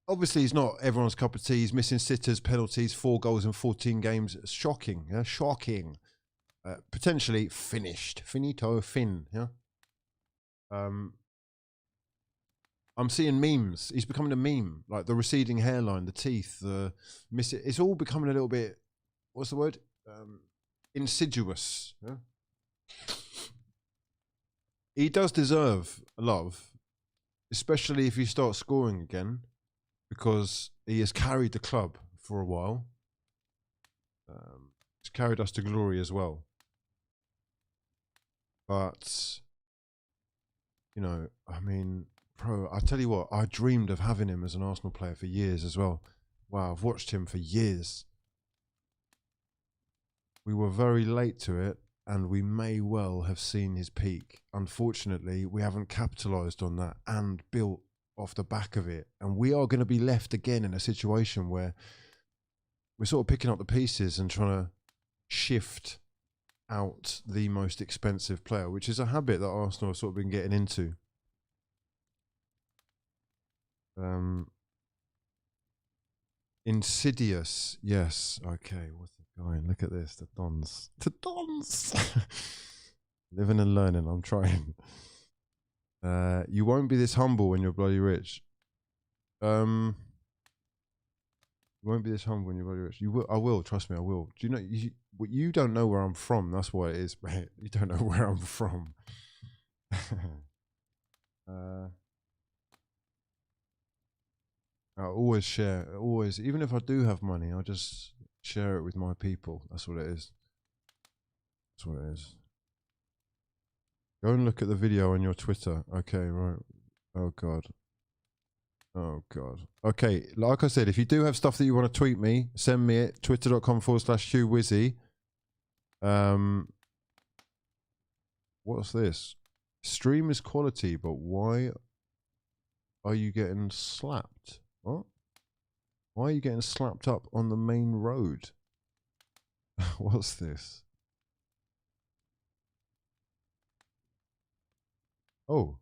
obviously he's not everyone's cup of tea. He's missing sitters, penalties, 4 goals in 14 games. It's shocking, yeah, shocking. Potentially finished, finito, fin, yeah. I'm seeing memes. He's becoming a meme, like the receding hairline, the teeth, the missing. It's all becoming a little bit, what's the word? Insidious. Yeah? He does deserve love, especially if you start scoring again, because he has carried the club for a while. He's carried us to glory as well. But, you know, I mean, bro, I tell you what, I dreamed of having him as an Arsenal player for years as well. Wow, I've watched him for years. We were very late to it, and we may well have seen his peak. Unfortunately, we haven't capitalised on that and built off the back of it. And we are going to be left again in a situation where we're sort of picking up the pieces and trying to shift out the most expensive player, which is a habit that Arsenal have sort of been getting into. Insidious, yes. Okay, what's it going? Look at this, the Dons. The Dons! Living and learning, I'm trying. You won't be this humble when you're bloody rich. You won't be this humble when you're bloody rich. You will, I will, trust me, I will. Do you know, you don't know where I'm from, that's why it is, mate. You don't know where I'm from. I always share, always, even if I do have money, I'll just share it with my people. That's what it is. That's what it is. Go and look at the video on your Twitter. Okay, right. Oh, God. Oh, God. Okay, like I said, if you do have stuff that you want to tweet me, send me it. Twitter.com/HughWizzy. What's this? Stream is quality, but why are you getting slapped? What? Why are you getting slapped up on the main road? What's this? Oh.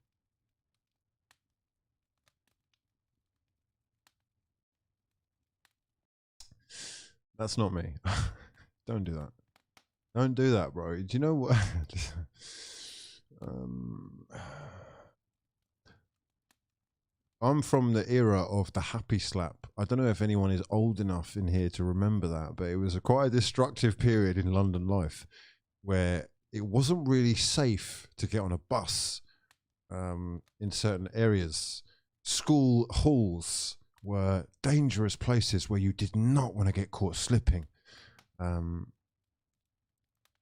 That's not me. Don't do that. Don't do that, bro. Do you know what? I'm from the era of the happy slap. I don't know if anyone is old enough in here to remember that, but it was quite a destructive period in London life where it wasn't really safe to get on a bus in certain areas. School halls were dangerous places where you did not want to get caught slipping.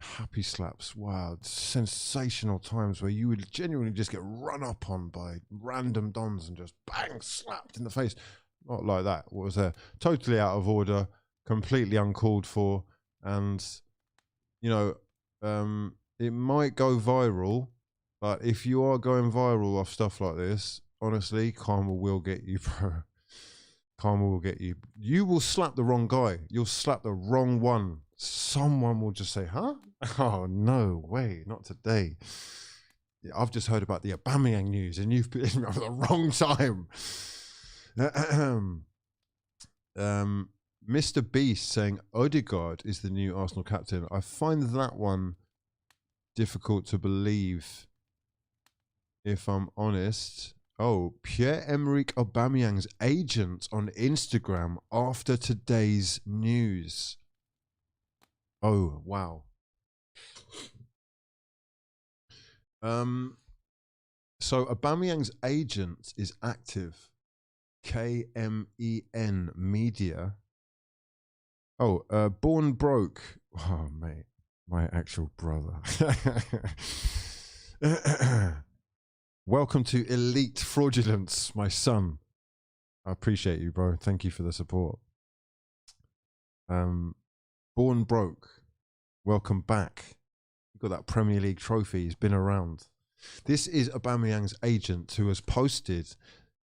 Happy slaps, wow, sensational times where you would genuinely just get run up on by random dons and just bang, slapped in the face. not like that. What was there? Totally out of order, completely uncalled for, and you know, it might go viral, but if you are going viral off stuff like this, honestly, karma will get you, bro. Karma will get you. You will slap the wrong guy. You'll slap the wrong one. Someone will just say, huh? Oh, no way, not today. I've just heard about the Aubameyang news and you've put me at the wrong time. Mr. Beast saying Odegaard is the new Arsenal captain. I find that one difficult to believe, if I'm honest. Oh, Pierre-Emerick Aubameyang's agent on Instagram after today's news. Oh, wow. So Aubameyang's agent is active. KMEN Media. Oh, Born Broke. Oh, mate. My actual brother. Welcome to Elite Fraudulence, my son. I appreciate you, bro. Thank you for the support. Born Broke. Welcome back. You've got that Premier League trophy. He's been around. This is Aubameyang's agent who has posted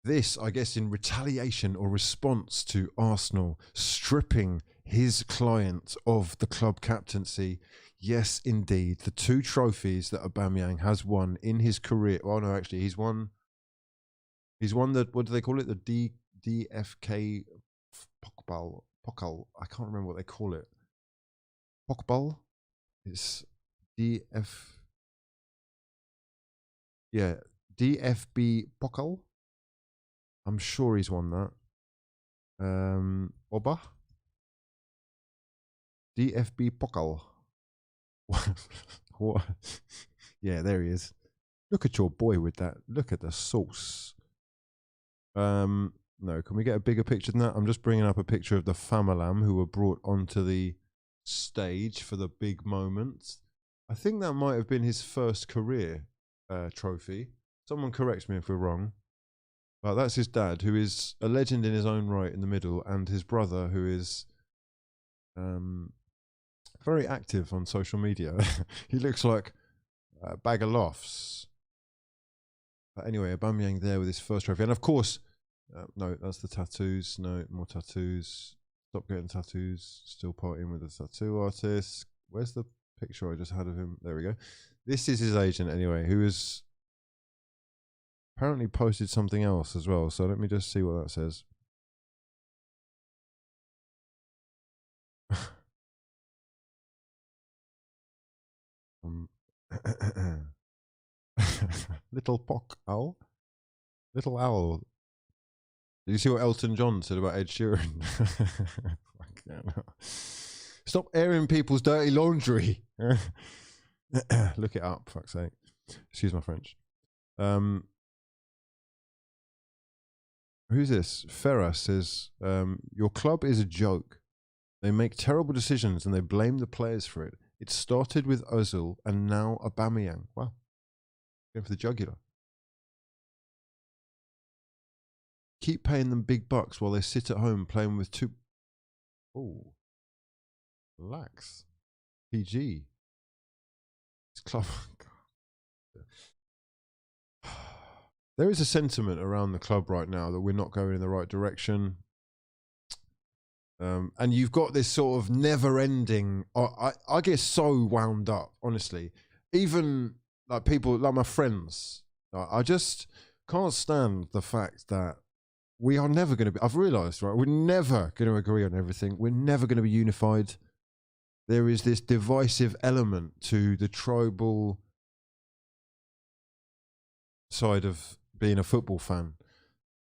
this, I guess, in retaliation or response to Arsenal stripping his client of the club captaincy. Yes, indeed. The 2 trophies that Aubameyang has won in his career. Well, no, actually, he's won the, what do they call it? The DFK Pokal. I can't remember what they call it. Pokal? It's DFB Pokal. I'm sure he's won that. Auba? DFB Pokal. What? Yeah, there he is. Look at your boy with that. Look at the sauce. No, can we get a bigger picture than that? I'm just bringing up a picture of the Famalam who were brought onto the stage for the big moment. I think that might have been his first career trophy. Someone corrects me if we're wrong. But that's his dad, who is a legend in his own right in the middle, and his brother, who is very active on social media. He looks like a bag of laughs. But anyway, Aubameyang there with his first trophy. And of course, no, that's the tattoos. No, more tattoos. Stop getting tattoos. Still partying with the tattoo artist. Where's the picture I just had of him? There we go. This is his agent anyway, who has apparently posted something else as well. So let me just see what that says. Little pock owl. Little owl. Did you see what Elton John said about Ed Sheeran? Stop airing people's dirty laundry. Look it up, fuck's sake. Excuse my French. Who's this? Ferra says, your club is a joke. They make terrible decisions and they blame the players for it. It started with Ozil and now Aubameyang. Wow. Going for the jugular. Keep paying them big bucks while they sit at home playing with 2... Oh. Relax. PG. It's club... There is a sentiment around the club right now that we're not going in the right direction. And you've got this sort of never-ending... I get so wound up, honestly. Even like people, like my friends. I just can't stand the fact that we are never going to be... I've realised, right? We're never going to agree on everything. We're never going to be unified. There is this divisive element to the tribal side of being a football fan.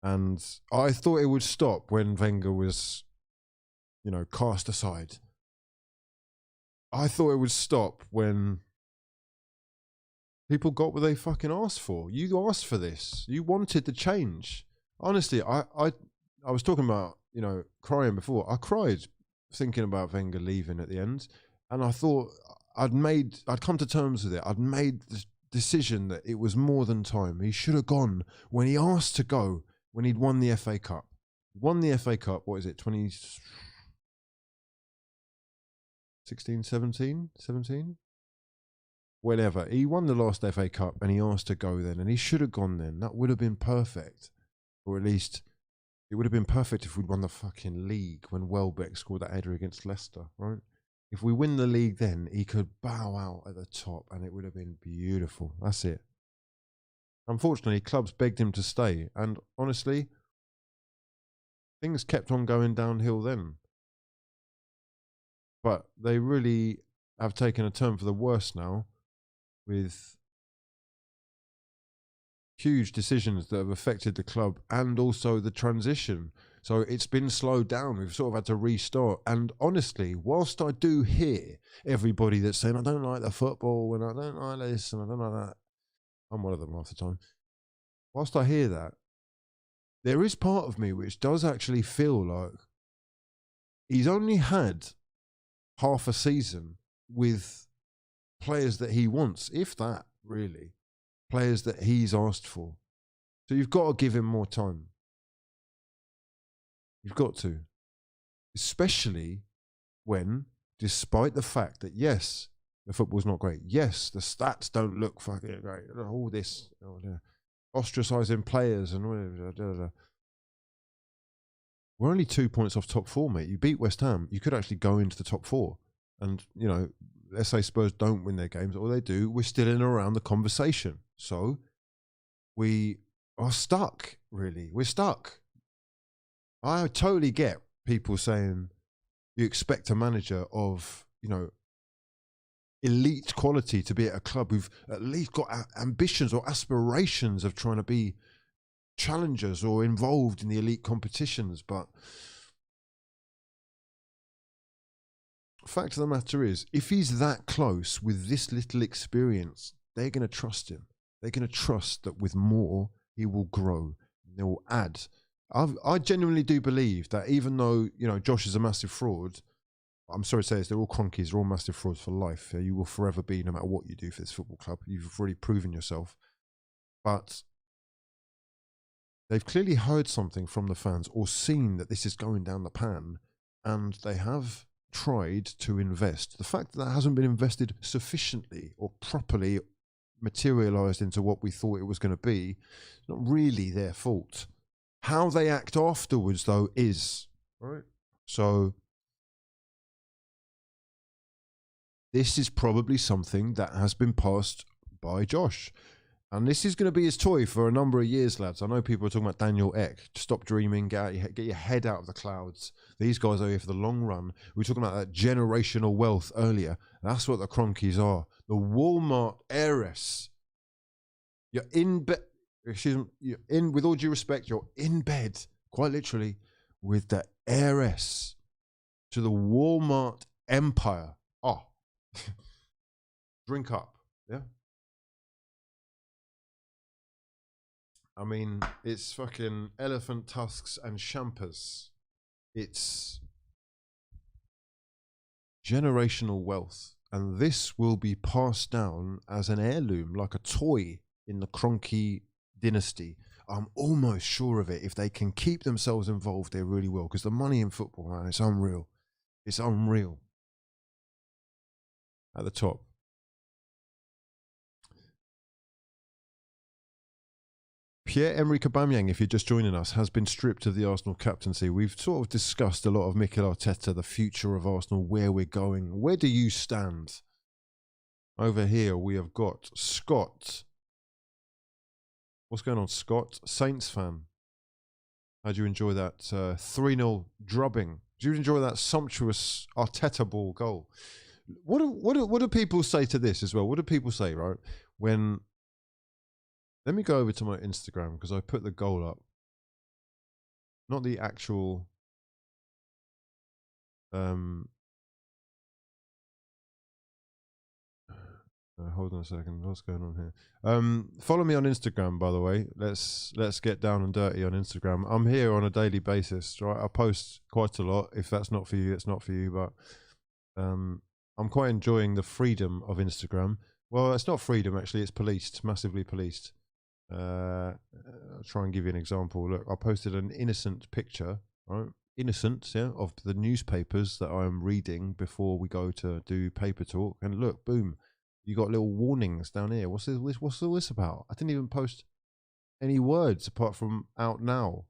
And I thought it would stop when Wenger was... you know, cast aside. I thought it would stop when people got what they fucking asked for. You asked for this. You wanted the change. Honestly, I was talking about, you know, crying before. I cried thinking about Wenger leaving at the end. And I thought I'd come to terms with it. I'd made the decision that it was more than time. He should have gone when he asked to go, when he'd won the FA Cup. won the FA Cup, what is it, 2016, 17? Whatever. He won the last FA Cup and he asked to go then, and he should have gone then. That would have been perfect. Or at least it would have been perfect if we'd won the fucking league when Welbeck scored that header against Leicester, right? If we win the league then, he could bow out at the top and it would have been beautiful. That's it. Unfortunately, clubs begged him to stay. And honestly, things kept on going downhill then. But they really have taken a turn for the worse now, with huge decisions that have affected the club and also the transition. So it's been slowed down. We've sort of had to restart. And honestly, whilst I do hear everybody that's saying, I don't like the football and I don't like this and I don't like that, I'm one of them half the time. Whilst I hear that, there is part of me which does actually feel like he's only had half a season with players that he wants, if that, really. Players that he's asked for. So you've got to give him more time. You've got to. Especially when, despite the fact that, yes, the football's not great. Yes, the stats don't look fucking great. All this, ostracising players and whatever. We're only 2 points off top four, mate. You beat West Ham. You could actually go into the top four. And, you know, let's say Spurs don't win their games, or they do, we're still in and around the conversation. So we are stuck, really. We're stuck. I totally get people saying you expect a manager of, you know, elite quality to be at a club who've at least got ambitions or aspirations of trying to be challengers or involved in the elite competitions. But fact of the matter is, if he's that close with this little experience, they're going to trust him. They're going to trust that with more, he will grow. They will add. I genuinely do believe that even though, you know, Josh is a massive fraud, I'm sorry to say this, they're all cronkies, they're all massive frauds for life. You will forever be, no matter what you do for this football club. You've already proven yourself. But they've clearly heard something from the fans or seen that this is going down the pan, and they have tried to invest. The fact that hasn't been invested sufficiently or properly materialised into what we thought it was going to be, it's not really their fault. How they act afterwards, though, is. Right? So this is probably something that has been passed by Josh. And this is going to be his toy for a number of years, lads. I know people are talking about Daniel Ek. Stop dreaming, get your head out of the clouds. These guys are here for the long run. We were talking about that generational wealth earlier. That's what the Cronkies are. The Walmart heiress. You're in bed. Excuse me. You're in, with all due respect, you're in bed, quite literally, with the heiress to the Walmart empire. Oh, drink up, yeah. I mean, it's fucking elephant tusks and champers. It's generational wealth. And this will be passed down as an heirloom, like a toy in the Kroenke dynasty. I'm almost sure of it. If they can keep themselves involved, they really will. Because the money in football, man, it's unreal. It's unreal. At the top. Pierre-Emerick Aubameyang, if you're just joining us, has been stripped of the Arsenal captaincy. We've sort of discussed a lot of Mikel Arteta, the future of Arsenal, where we're going. Where do you stand? Over here, we have got Scott. What's going on, Scott? Saints fan. How do you enjoy that 3-0 drubbing? Do you enjoy that sumptuous Arteta ball goal? What do people say to this as well? What do people say, right? When... Let me go over to my Instagram because I put the goal up. Not the actual... hold on a second. What's going on here? Follow me on Instagram, by the way. Let's get down and dirty on Instagram. I'm here on a daily basis, right? I post quite a lot. If that's not for you, it's not for you. But I'm quite enjoying the freedom of Instagram. Well, it's not freedom, actually. It's policed, massively policed. I'll try and give you an example. Look, I posted an innocent picture, right? Innocent, yeah, of the newspapers that I'm reading before we go to do paper talk. And look, boom, you got little warnings down here. What's this? What's all this about? I didn't even post any words apart from out now.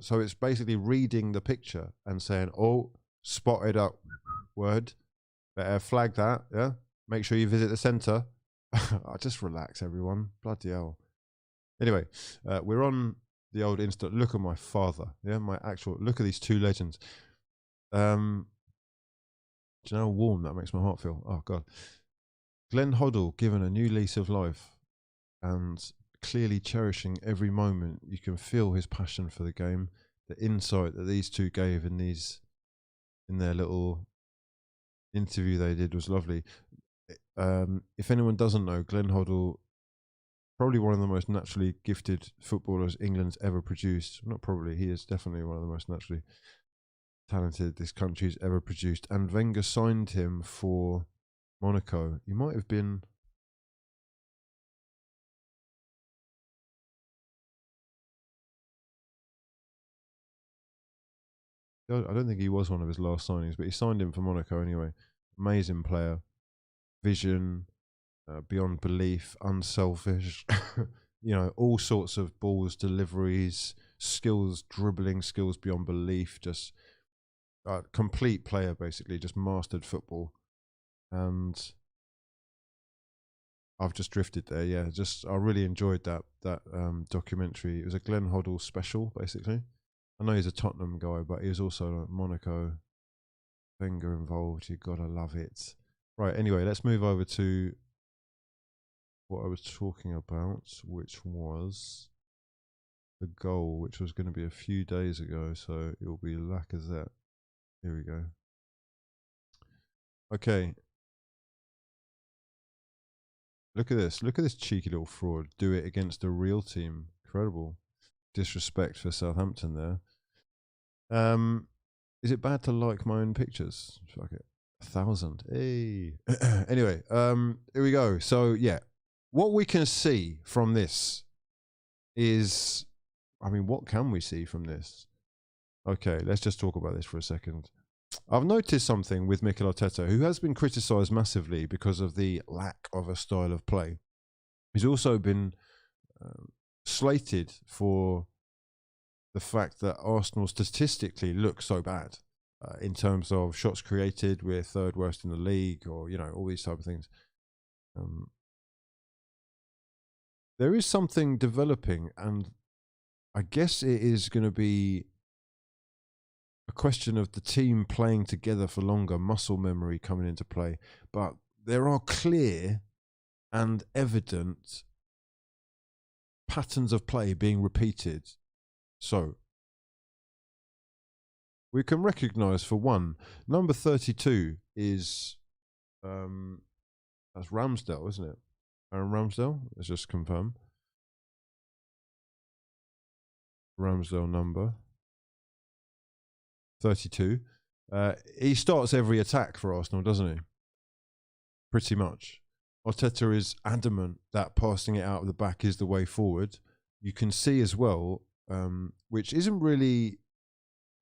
So it's basically reading the picture and saying, "Oh, spotted up word. Better flag that. Yeah, make sure you visit the centre." I just relax, everyone. Bloody hell. Anyway, we're on the old Insta. Look at my father. Yeah, my actual. Look at these two legends. Do you know how warm that makes my heart feel? Oh God. Glenn Hoddle given a new lease of life and clearly cherishing every moment. You can feel his passion for the game. The insight that these two gave in their little interview they did was lovely. If anyone doesn't know, Glenn Hoddle, probably one of the most naturally gifted footballers England's ever produced. Not probably, he is definitely one of the most naturally talented this country's ever produced. And Wenger signed him for Monaco. He might have been... I don't think he was one of his last signings, but he signed him for Monaco anyway. Amazing player. Vision, beyond belief, unselfish. You know, all sorts of balls, deliveries, skills, dribbling skills beyond belief. Just a complete player, basically. Just mastered football. And I've just drifted there. Yeah, I really enjoyed that documentary. It was a Glenn Hoddle special, basically. I know he's a Tottenham guy, but he was also like Monaco. Wenger involved. You gotta love it. Right. Anyway, let's move over to what I was talking about, which was the goal, which was going to be a few days ago. So it will be Lacazette. Here we go. Okay. Look at this. Look at this cheeky little fraud. Do it against a real team. Incredible. Disrespect for Southampton there. Is it bad to like my own pictures? Fuck it. 1,000. Hey. Anyway, here we go. So yeah, what we can see from this is, I mean, what can we see from this? Okay, let's just talk about this for a second. I've noticed something with Mikel Arteta, who has been criticised massively because of the lack of a style of play. He's also been slated for the fact that Arsenal statistically look so bad in terms of shots created. We're third worst in the league, or, you know, all these type of things. There is something developing, and I guess it is going to be a question of the team playing together for longer, muscle memory coming into play. But there are clear and evident patterns of play being repeated. So we can recognise, for one, number 32 is that's Ramsdale, isn't it? Aaron Ramsdale. Let's just confirm. Ramsdale number 32. He starts every attack for Arsenal, doesn't he? Pretty much. Arteta is adamant that passing it out of the back is the way forward. You can see as well, which isn't really,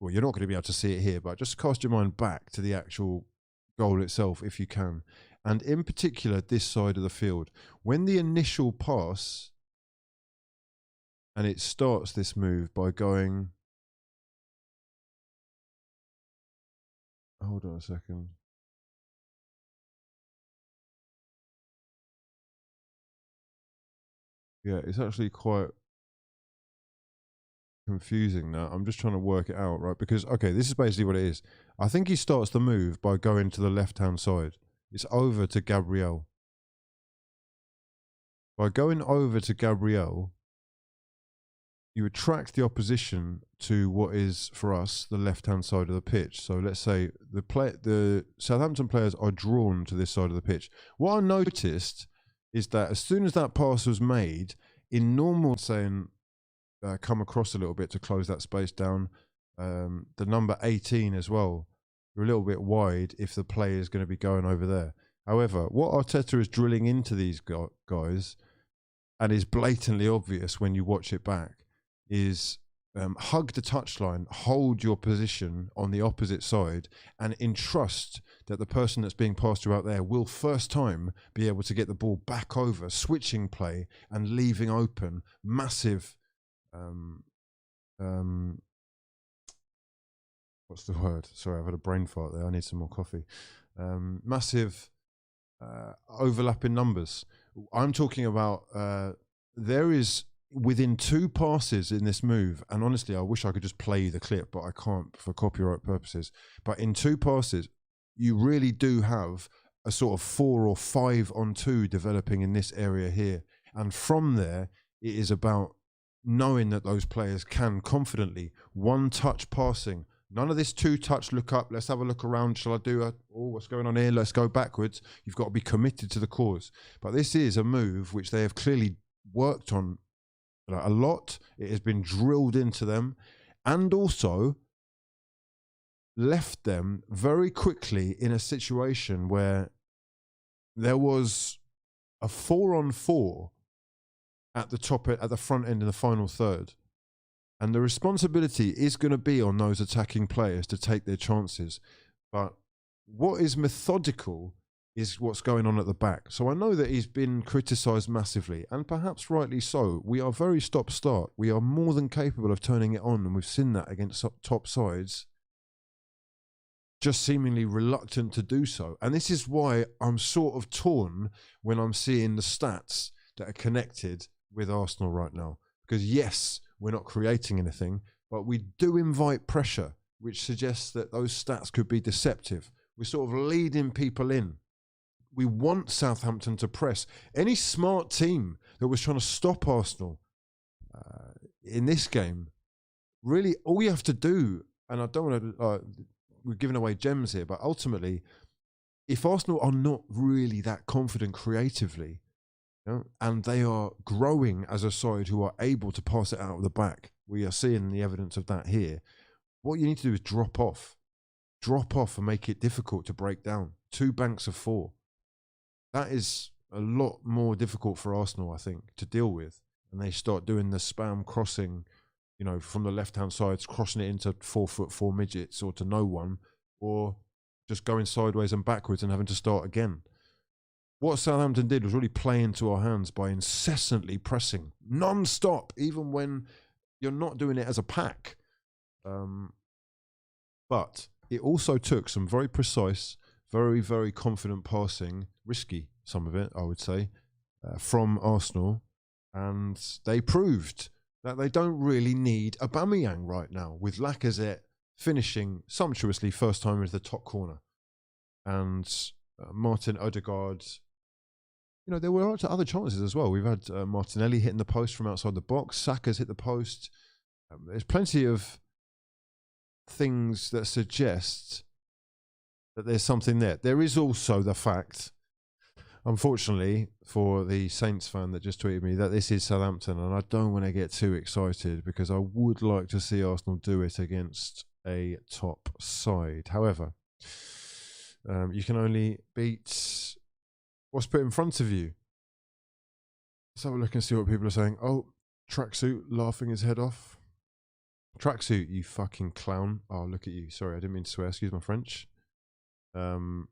well, you're not going to be able to see it here, but just cast your mind back to the actual goal itself if you can. And in particular, this side of the field. When the initial pass, and it starts this move by going, hold on a second. Yeah, it's actually quite confusing now. I'm just trying to work it out, right? Because, okay, this is basically what it is. I think he starts the move by going to the left-hand side. It's over to Gabriel. By going over to Gabriel, you attract the opposition to what is, for us, the left-hand side of the pitch. So let's say the Southampton players are drawn to this side of the pitch. What I noticed is that as soon as that pass was made, in normal saying, come across a little bit to close that space down, the number 18 as well, you're a little bit wide if the play is going to be going over there. However, what Arteta is drilling into these guys, and is blatantly obvious when you watch it back, is hug the touchline, hold your position on the opposite side, and entrust that the person that's being passed to out there will first time be able to get the ball back over, switching play and leaving open massive, what's the word? Sorry, I've had a brain fart there. I need some more coffee. Massive overlapping numbers. I'm talking about there is within 2 passes in this move, and honestly, I wish I could just play the clip, but I can't for copyright purposes. But in 2 passes, you really do have a sort of 4 or 5 on 2 developing in this area here. And from there, it is about knowing that those players can confidently 1-touch passing. None of this 2-touch look up. Let's have a look around. Shall I do what's going on here? Let's go backwards. You've got to be committed to the cause. But this is a move which they have clearly worked on a lot. It has been drilled into them, and also left them very quickly in a situation where there was a 4-on-4 at the front end in the final third. And the responsibility is going to be on those attacking players to take their chances. But what is methodical is what's going on at the back. So I know that he's been criticised massively, and perhaps rightly so. We are very stop-start. We are more than capable of turning it on, and we've seen that against top sides, just seemingly reluctant to do so. And this is why I'm sort of torn when I'm seeing the stats that are connected with Arsenal right now. Because yes, we're not creating anything, but we do invite pressure, which suggests that those stats could be deceptive. We're sort of leading people in. We want Southampton to press. Any smart team that was trying to stop Arsenal in this game, really all you have to do, and I don't want to, we're giving away gems here, but ultimately, if Arsenal are not really that confident creatively, you know, and they are growing as a side who are able to pass it out of the back, we are seeing the evidence of that here. What you need to do is drop off and make it difficult to break down. 2 banks of 4. That is a lot more difficult for Arsenal, I think, to deal with. And they start doing the spam crossing, you know, from the left-hand side, crossing it into 4'4" midgets or to no one, or just going sideways and backwards and having to start again. What Southampton did was really play into our hands by incessantly pressing, non-stop, even when you're not doing it as a pack. But it also took some very precise, very, very confident passing, risky, some of it, I would say, from Arsenal. And they proved that they don't really need Aubameyang right now, with Lacazette finishing sumptuously first time into the top corner. And Martin Odegaard, you know, there were other chances as well. We've had Martinelli hitting the post from outside the box. Saka's hit the post. There's plenty of things that suggest that there's something there. There is also the fact, unfortunately, for the Saints fan that just tweeted me, that this is Southampton, and I don't want to get too excited because I would like to see Arsenal do it against a top side. However, you can only beat what's put in front of you. Let's have a look and see what people are saying. Oh, Tracksuit laughing his head off. Tracksuit, you fucking clown. Oh, look at you. Sorry, I didn't mean to swear. Excuse my French. Hold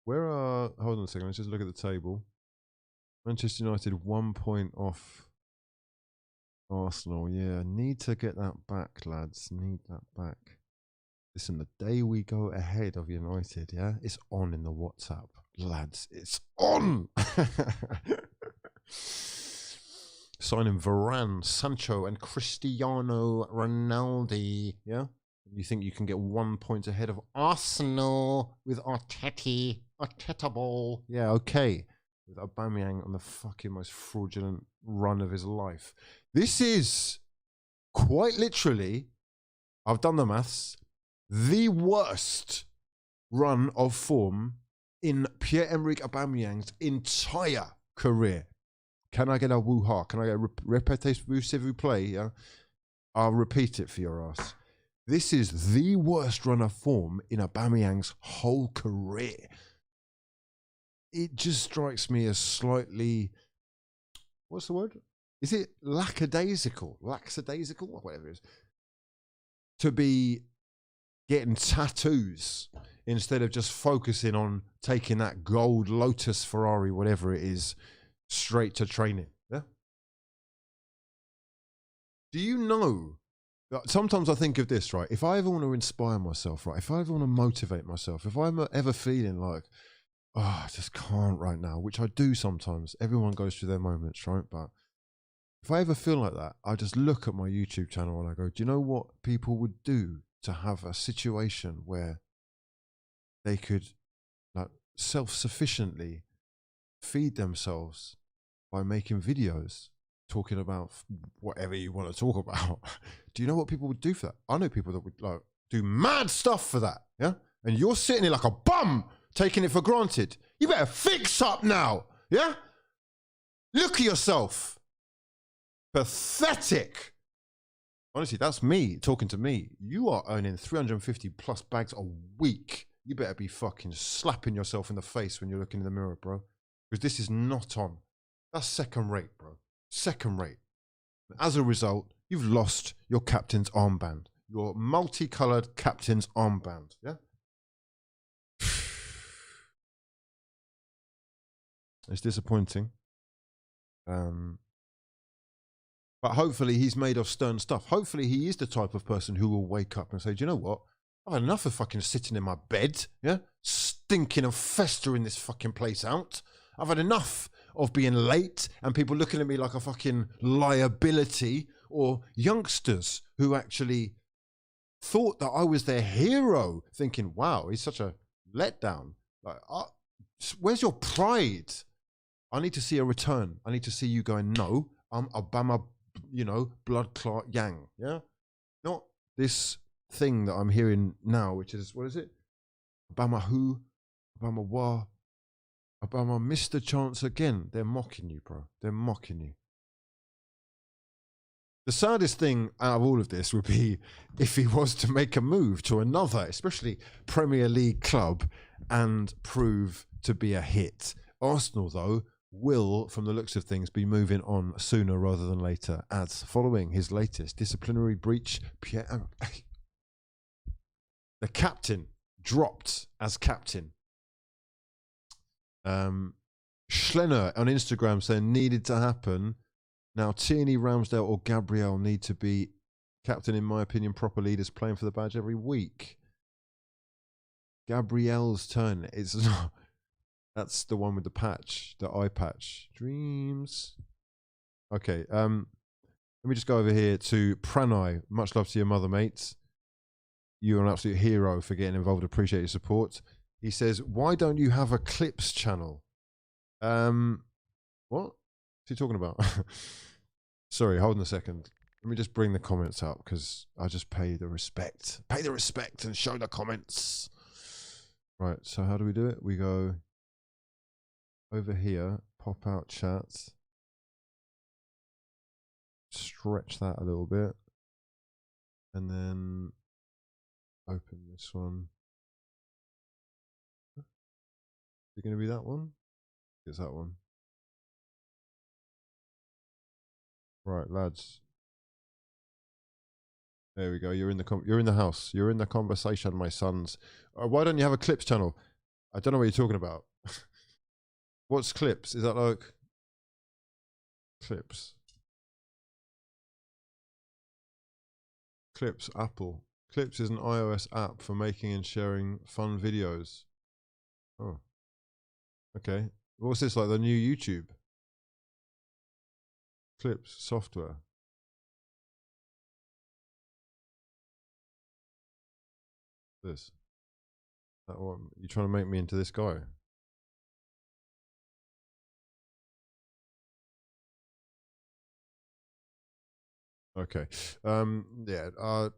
on a second, let's just look at the table. Manchester United 1 point off Arsenal. Yeah, need to get that back, lads. Need that back. Listen, the day we go ahead of United, yeah, it's on in the WhatsApp. Lads, it's on! Signing Varane, Sancho, and Cristiano Ronaldo, yeah? You think you can get 1 point ahead of Arsenal with Arteta ball. Yeah, okay. With Aubameyang on the fucking most fraudulent run of his life. This is quite literally, I've done the maths, the worst run of form in Pierre-Emerick Aubameyang's entire career. Can I get a woo-ha? Can I get a répétez-vous s'il vous plaît? Yeah? I'll repeat it for your ass. This is the worst run of form in Aubameyang's whole career. It just strikes me as slightly what's the word? Is it lackadaisical? Lackadaisical? Or whatever it is. To be getting tattoos instead of just focusing on taking that gold Lotus Ferrari, whatever it is, straight to training. Yeah. Do you know? Sometimes I think of this, right? If I ever want to inspire myself, right? If I ever want to motivate myself, if I'm ever feeling like, oh, I just can't right now, which I do sometimes. Everyone goes through their moments, right? But if I ever feel like that, I just look at my YouTube channel and I go, do you know what people would do to have a situation where they could like self-sufficiently feed themselves by making videos talking about whatever you want to talk about? Do you know what people would do for that? I know people that would like do mad stuff for that. Yeah. And you're sitting here like a bum taking it for granted. You better fix up now. Yeah. Look at yourself. Pathetic. Honestly, that's me talking to me. You are earning 350 plus bags a week. You better be fucking slapping yourself in the face when you're looking in the mirror, bro. Because this is not on. That's second rate, bro. Second rate. As a result, you've lost your captain's armband. Your multicolored captain's armband. Yeah? It's disappointing. But hopefully he's made of stern stuff. Hopefully he is the type of person who will wake up and say, do you know what? I've had enough of fucking sitting in my bed, yeah? Stinking and festering this fucking place out. I've had enough of being late and people looking at me like a fucking liability, or youngsters who actually thought that I was their hero, thinking, wow, he's such a letdown. Like, where's your pride? I need to see a return. I need to see you going, no, I'm Obama, you know, blood clot Yang, yeah? Not this thing that I'm hearing now, which is, what is it? Obama who? Obama what? Obama missed the chance again. They're mocking you, bro. They're mocking you. The saddest thing out of all of this would be if he was to make a move to another, especially Premier League club, and prove to be a hit. Arsenal, though, will, from the looks of things, be moving on sooner rather than later, as following his latest disciplinary breach, the captain dropped as captain. Schlenner on Instagram saying needed to happen. Now Tierney, Ramsdale or Gabriel need to be captain, in my opinion. Proper leaders playing for the badge every week. Gabriel's turn. It's not. That's the one with the patch, the eye patch. Dreams. Okay. Let me just go over here to Pranay. Much love to your mother, mates. You're an absolute hero for getting involved. Appreciate your support. He says, why don't you have a clips channel? What? What's he talking about? Sorry, hold on a second. Let me just bring the comments up because I just pay the respect. Pay the respect and show the comments. Right, so how do we do it? We go over here, pop out chat. Stretch that a little bit. And then open this one. Is it going to be that one? It's that one. Right, lads. There we go. You're in the house. You're in the conversation, my sons. Why don't you have a clips channel? I don't know what you're talking about. What's clips? Is that like clips? Clips, Apple. Clips is an iOS app for making and sharing fun videos. Oh. Okay. What's this, like the new YouTube? Clips, software. This. That one. You trying to make me into this guy? Okay. Yeah.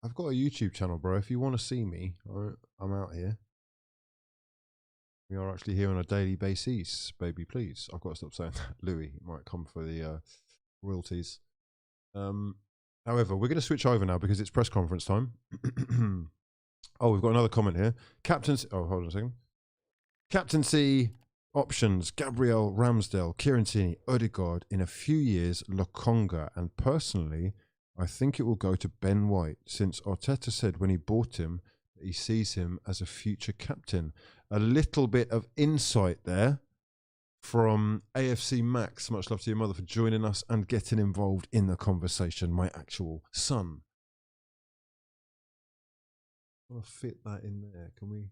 I've got a YouTube channel, bro. If you want to see me, I'm out here. We are actually here on a daily basis, baby, please. I've got to stop saying that. Louis might come for the royalties. However, we're going to switch over now because it's press conference time. Oh, we've got another comment here. Captaincy. Oh, hold on a second. Captaincy Options: Gabriel Ramsdale, Kieran Tierney, Odegaard. In a few years, Lokonga. And personally, I think it will go to Ben White, since Arteta said when he bought him that he sees him as a future captain. A little bit of insight there from AFC Max. Much love to your mother for joining us and getting involved in the conversation. My actual son. I'll fit that in there. Can we?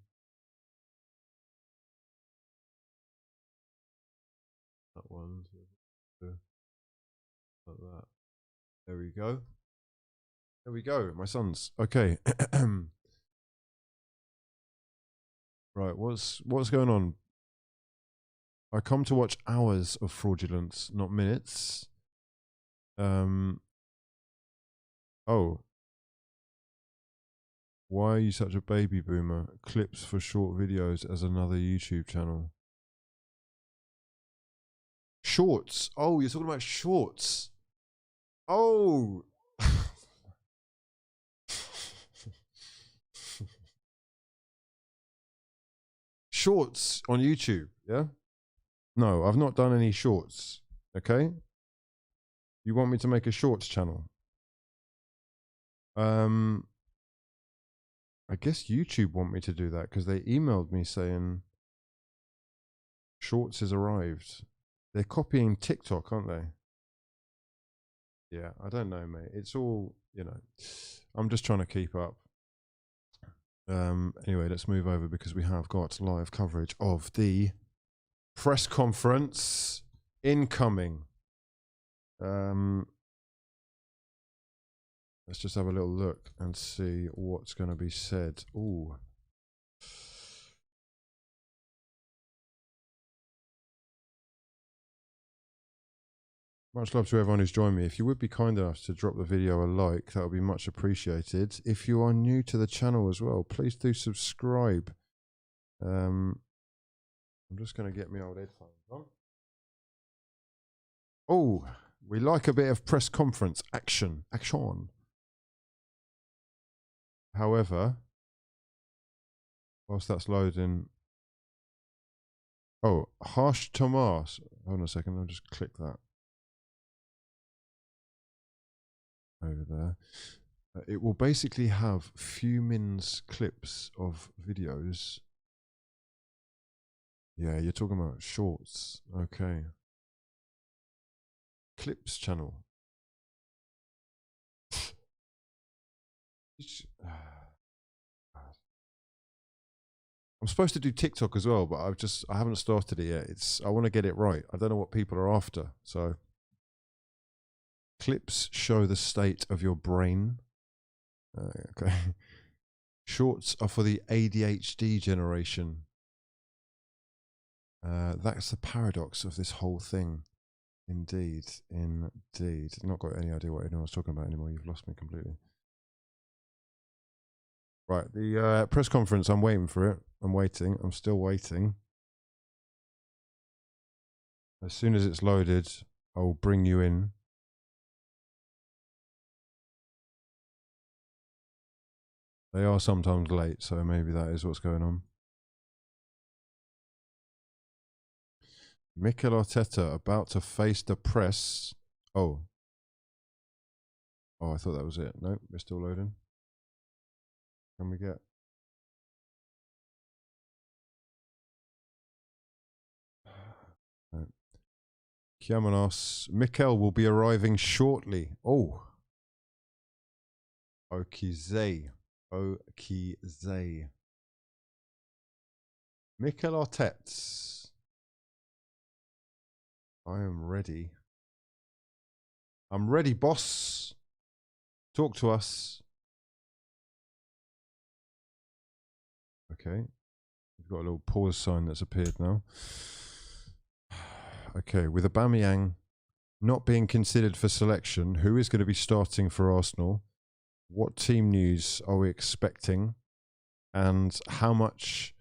That one. Like that. There we go. There we go. My sons. Okay. Right. What's going on? I come to watch hours of fraudulence, not minutes. Oh. Why are you such a baby boomer? Clips for short videos as another YouTube channel. Shorts. Oh, you're talking about shorts. Oh. Shorts on YouTube, yeah? No, I've not done any shorts, okay? You want me to make a shorts channel? I guess YouTube want me to do that because they emailed me saying shorts has arrived. They're copying TikTok, aren't they? Yeah, I don't know, mate. It's all, you know, I'm just trying to keep up. Anyway, let's move over because we have got live coverage of the press conference incoming. Let's just have a little look and see what's going to be said. Ooh. Much love to everyone who's joined me. If you would be kind enough to drop the video a like, that would be much appreciated. If you are new to the channel as well, please do subscribe. I'm just going to get my old headphones on. Oh, we like a bit of press conference action. Action. However, whilst that's loading... Oh, Harsh Tomas. Hold on a second, I'll just click that. Over there. It will basically have few mins clips of videos. Yeah, you're talking about shorts. Okay. Clips channel. I'm supposed to do TikTok as well, but I haven't started it yet. I want to get it right. I don't know what people are after. So clips show the state of your brain. Okay. Shorts are for the ADHD generation. That's the paradox of this whole thing. Indeed. I've not got any idea what anyone's talking about anymore. You've lost me completely. Right, the press conference, I'm waiting for it. I'm waiting. I'm still waiting. As soon as it's loaded, I will bring you in. They are sometimes late, so maybe that is what's going on. Mikel Arteta about to face the press. Oh, I thought that was it. No, we're still loading. Can we get... Kiamonos. Mikel will be arriving shortly. Oh. Okizay. Mikel Arteta. I am ready. I'm ready, boss. Talk to us. Okay. We've got a little pause sign that's appeared now. Okay, with Aubameyang not being considered for selection, who is going to be starting for Arsenal? What team news are we expecting? And how much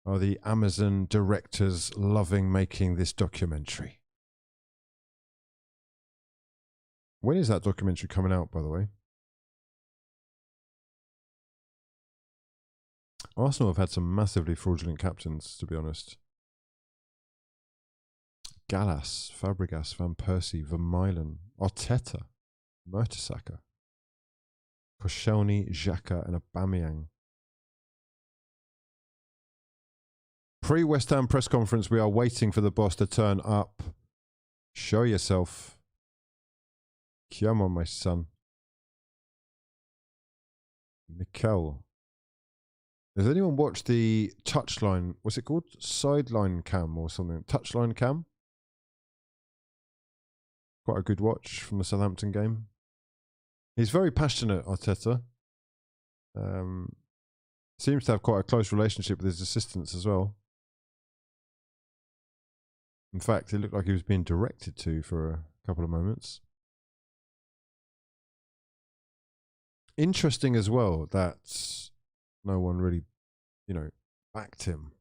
are the Amazon directors loving making this documentary? When is that documentary coming out, by the way? Arsenal have had some massively fraudulent captains, to be honest. Gallas, Fabregas, Van Persie, Vermeulen, Arteta, Mertesacker, Koscielny, Xhaka, and Aubameyang. Pre-West Ham press conference, we are waiting for the boss to turn up. Show yourself. Come on, my son. Mikel. Has anyone watched the touchline? What's it called? Sideline cam or something? Touchline cam? Quite a good watch from the Southampton game. He's very passionate, Arteta. Seems to have quite a close relationship with his assistants as well. In fact, it looked like he was being directed to for a couple of moments. Interesting as well that no one really, backed him.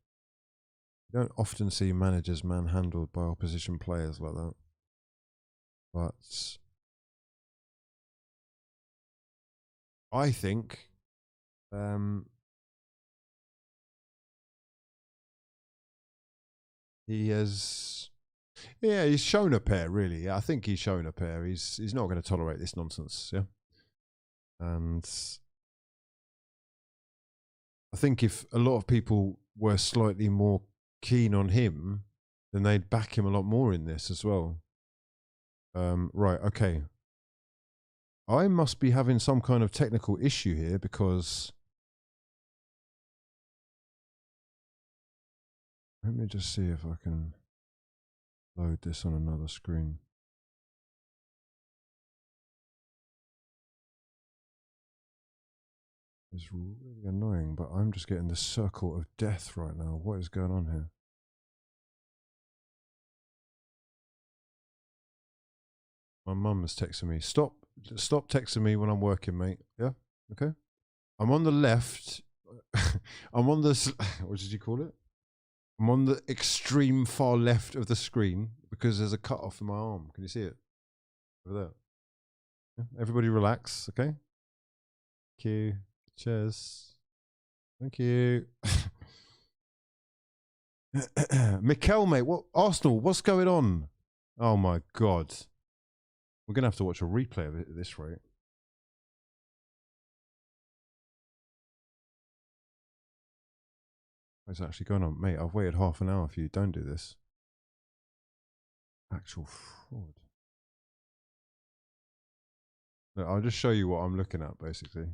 You don't often see managers manhandled by opposition players like that. But I think he has, he's shown a pair, really. I think he's shown a pair. He's not going to tolerate this nonsense, yeah. And I think if a lot of people were slightly more keen on him, then they'd back him a lot more in this as well. Right, okay. I must be having some kind of technical issue here because... Let me just see if I can load this on another screen. It's really annoying, but I'm just getting the circle of death right now. What is going on here? My mum is texting me. Stop texting me when I'm working, mate. Yeah? Okay? I'm on the left. I'm on the... What did you call it? I'm on the extreme far left of the screen because there's a cut off in my arm. Can you see it? Over there. Yeah? Everybody relax, okay? Thank you. Cheers. Thank you. Mikel, mate, what Arsenal? What's going on? Oh my God. We're gonna have to watch a replay of it at this rate. What's actually going on? Mate, I've waited half an hour for you. Don't do this. Actual fraud. Look, I'll just show you what I'm looking at, basically.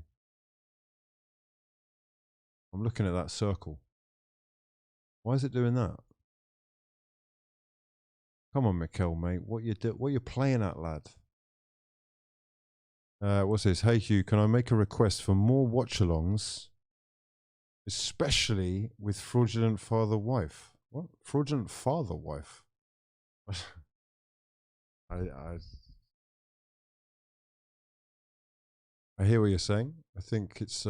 I'm looking at that circle. Why is it doing that? Come on, Mikel, mate. What you playing at, lad? What's this? Hey, Hugh, can I make a request for more watch-alongs, especially with fraudulent father-wife? What? Fraudulent father-wife? I hear what you're saying. I think it's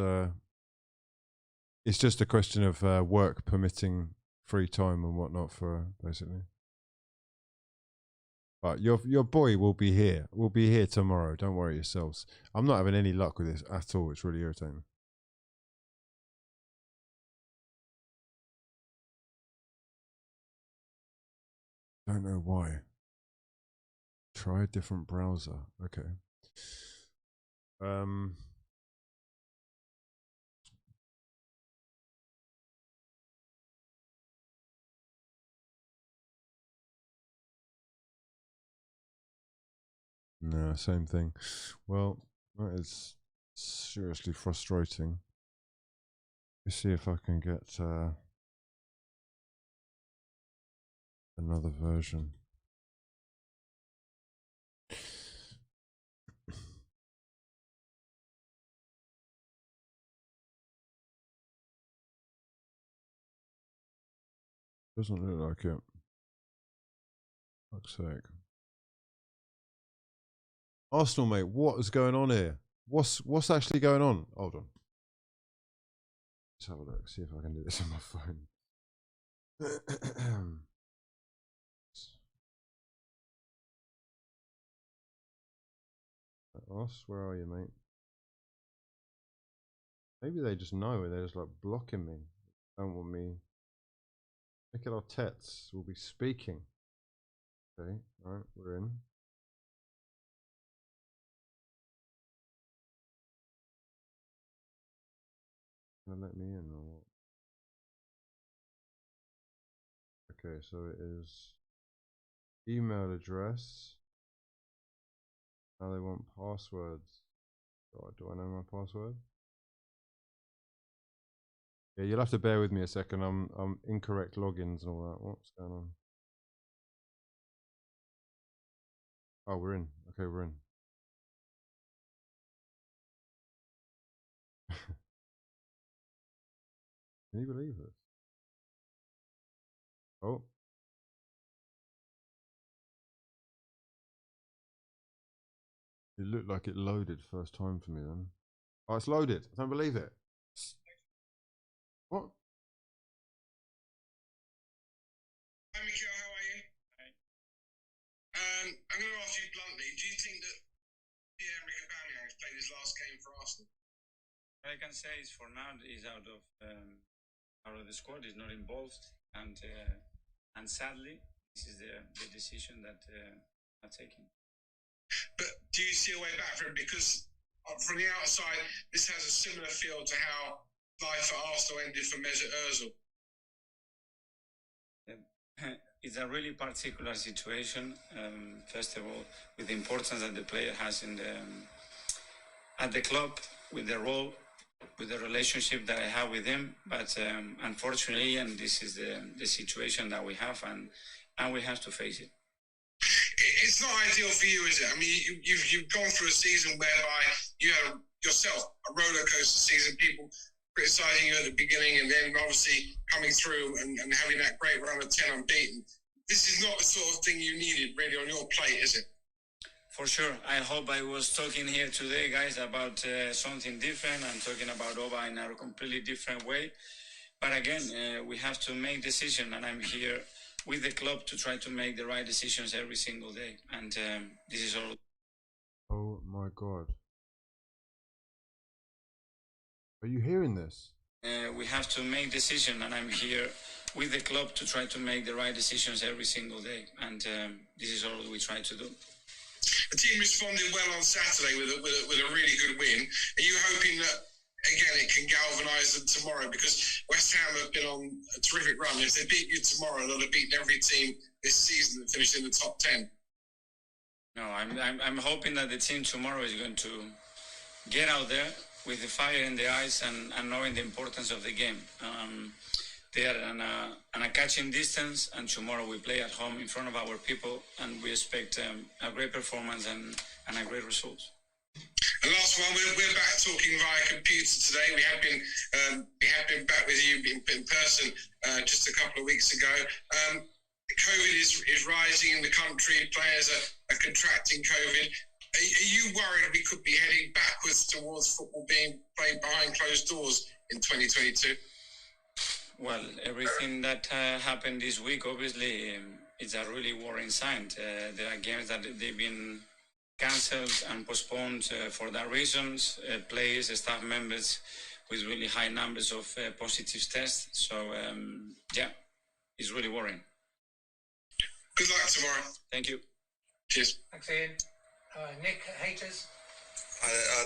just a question of work permitting free time and whatnot for basically. But your boy will be here. We'll be here tomorrow. Don't worry yourselves. I'm not having any luck with this at all. It's really irritating. Don't know why. Try a different browser. Okay. No, same thing. Well, that is seriously frustrating. Let's see if I can get another version. Doesn't look like it. Fuck's sake. Arsenal, mate, what is going on here? What's actually going on? Hold on. Let's have a look. See if I can do this on my phone. Ross, where are you, mate? Maybe they just know and they're just like blocking me. Don't want me. Mikel Arteta will be speaking. Okay, right, we're in. Gonna let me in or what? Okay, so it is email address. Now they want passwords. Do I know my password? Yeah, you'll have to bear with me a second. I'm incorrect logins and all that. What's going on? Oh, we're in. Okay, we're in. Can you believe this? Oh. It looked like it loaded first time for me then. Oh, it's loaded. I don't believe it. What? Hi, Mikel, how are you? I'm going to ask you bluntly, do you think that Pierre-Emerick Aubameyang has played his last game for Arsenal? What I can say is for now he's out of the squad. He's not involved, and sadly, this is the decision that I'm taking. But do you see a way back for him? Because from the outside, this has a similar feel to how life at Arsenal ended for Mesut Ozil. It's a really particular situation. First of all, with the importance that the player has in at the club, with the role, with the relationship that I have with him. But unfortunately, and this is the situation that we have, and we have to face it. It's not ideal for you, is it? I mean, you've gone through a season whereby you had yourself a roller coaster season. People criticising you at the beginning, and then obviously coming through and having that great run of 10 unbeaten. This is not the sort of thing you needed really on your plate, is it? For sure. I hope I was talking here today, guys, about something different and talking about Auba in a completely different way. But again, we have to make decisions, and I'm here with the club to try to make the right decisions every single day. And this is all. Oh my God. Are you hearing this? We have to make decisions, and I'm here with the club to try to make the right decisions every single day. And this is all we try to do. The team responded well on Saturday with a really good win. Are you hoping that, again, it can galvanise them tomorrow? Because West Ham have been on a terrific run. If they beat you tomorrow, they'll have beaten every team this season that finished in the top 10. No, I'm hoping that the team tomorrow is going to get out there with the fire in the eyes and knowing the importance of the game. They are on a catching distance, and tomorrow we play at home in front of our people, and we expect a great performance and a great result. And last one, we're back talking via computer today. We have been back with you in person just a couple of weeks ago. COVID is rising in the country. Players are contracting COVID. Are you worried we could be heading backwards towards football being played behind closed doors in 2022? Well, everything that happened this week, obviously, it's a really worrying sign. There are games that they've been cancelled and postponed for that reasons. Players, staff members with really high numbers of positive tests. So, yeah, it's really worrying. Good luck tomorrow. Thank you. Cheers. Thanks, Ian. Nick, haters.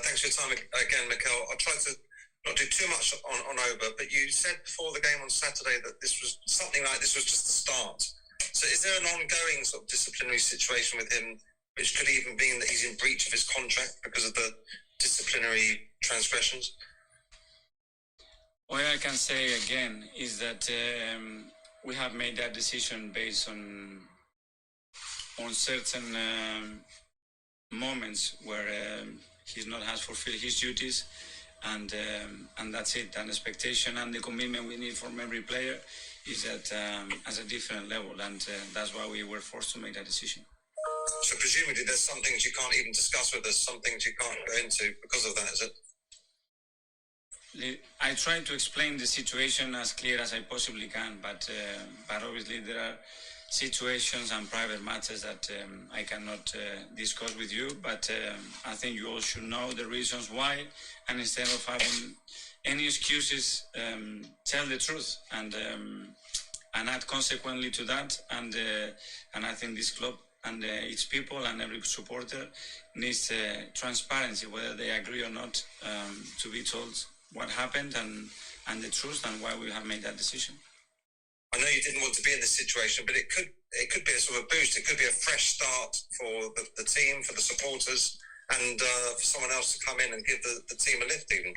Thanks for your time again, Mikel. I'll try to not do too much on Auba, but you said before the game on Saturday that this was something like this was just the start. So is there an ongoing sort of disciplinary situation with him, which could even mean that he's in breach of his contract because of the disciplinary transgressions? What I can say again is that we have made that decision based on certain moments where he's not has fulfilled his duties, and that's it. An expectation and the commitment we need from every player is at a different level, and that's why we were forced to make that decision. So presumably there's some things you can't even discuss with us, some things you can't go into because of that, is it? I try to explain the situation as clear as I possibly can, but obviously there are situations and private matters that I cannot discuss with you, but I think you all should know the reasons why, and instead of having any excuses, tell the truth. And add consequently to that, and I think this club and its people and every supporter needs transparency, whether they agree or not, to be told what happened and the truth and why we have made that decision. I know you didn't want to be in this situation, but it could be a sort of boost. It could be a fresh start for the team, for the supporters, and for someone else to come in and give the team a lift even.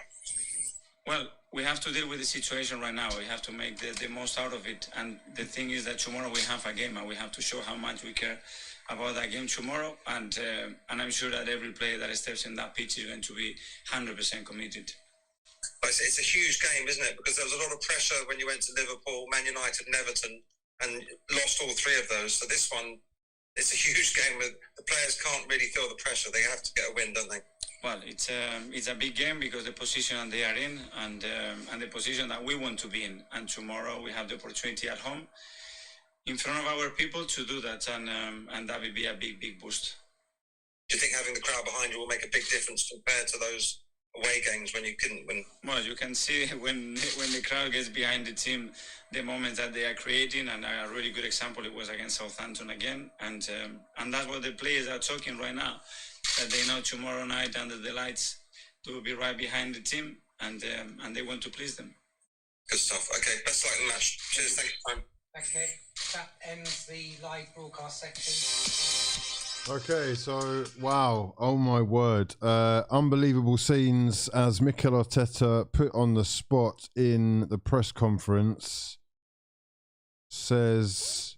Well, we have to deal with the situation right now. We have to make the most out of it. And the thing is that tomorrow we have a game and we have to show how much we care about that game tomorrow. And I'm sure that every player that steps in that pitch is going to be 100% committed. It's a huge game, isn't it? Because there was a lot of pressure when you went to Liverpool, Man United and Everton, and lost all three of those. So this one, it's a huge game. The players can't really feel the pressure. They have to get a win, don't they? Well, it's a big game because the position they are in and the position that we want to be in. And tomorrow we have the opportunity at home in front of our people to do that, and that will be a big, big boost. Do you think having the crowd behind you will make a big difference compared to those away games when you couldn't win? Well, you can see when the crowd gets behind the team, the moments that they are creating, and a really good example it was against Southampton again, and that's what the players are talking right now, that they know tomorrow night under the lights they will be right behind the team, and they want to please them. Good stuff. Okay, best luck in the match. Cheers. Thank you, Tom. Thanks, Nick. That ends the live broadcast section. Okay, so wow, oh my word, unbelievable scenes as Mikel Arteta put on the spot in the press conference. Says,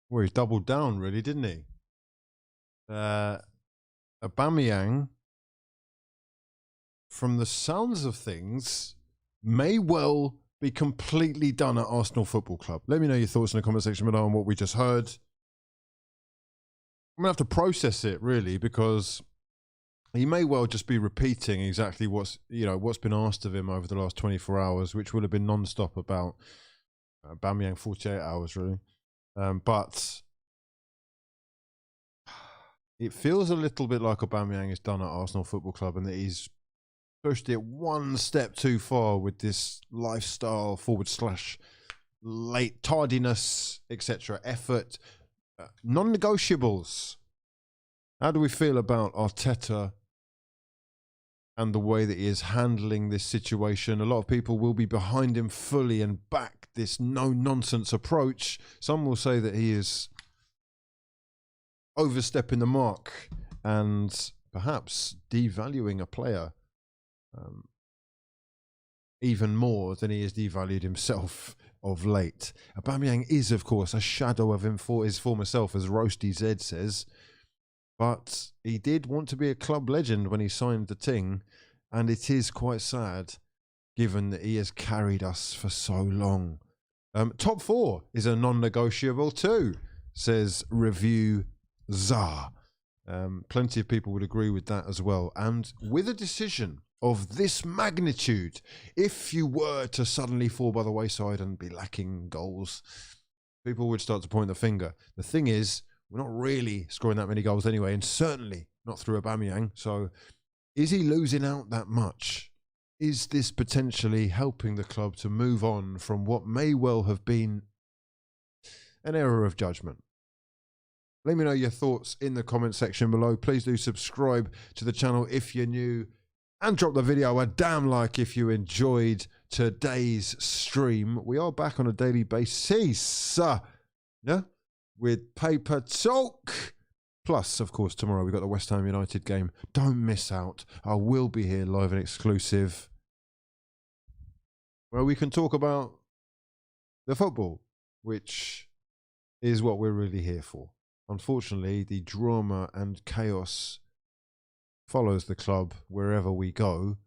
well, he doubled down really, didn't he? Aubameyang, from the sounds of things, may well be completely done at Arsenal Football Club. Let me know your thoughts in the comment section below on what we just heard. I'm going to have to process it, really, because he may well just be repeating exactly what's been asked of him over the last 24 hours, which will have been non-stop about Aubameyang 48 hours, really. But it feels a little bit like Aubameyang is done at Arsenal Football Club and that he's pushed it one step too far with this lifestyle / late tardiness, etc., effort. Non-negotiables. How do we feel about Arteta and the way that he is handling this situation? A lot of people will be behind him fully and back this no-nonsense approach. Some will say that he is overstepping the mark and perhaps devaluing a player even more than he has devalued himself of late. Aubameyang is, of course, a shadow of him for his former self, as Roasty Zed says. But he did want to be a club legend when he signed the ting, and it is quite sad, given that he has carried us for so long. Top 4 is a non-negotiable too, says Review Czar. Plenty of people would agree with that as well. And with a decision of this magnitude, if you were to suddenly fall by the wayside and be lacking goals, people would start to point the finger. The thing is, we're not really scoring that many goals anyway, and certainly not through Aubameyang. So is he losing out that much? Is this potentially helping the club to move on from what may well have been an error of judgment? Let me know your thoughts in the comment section below. Please do subscribe to the channel if you're new, and drop the video a damn like if you enjoyed today's stream. We are back on a daily basis, yeah, with Paper Talk. Plus, of course, tomorrow we've got the West Ham United game. Don't miss out. I will be here live and exclusive, where we can talk about the football, which is what we're really here for. Unfortunately, the drama and chaos follows the club wherever we go.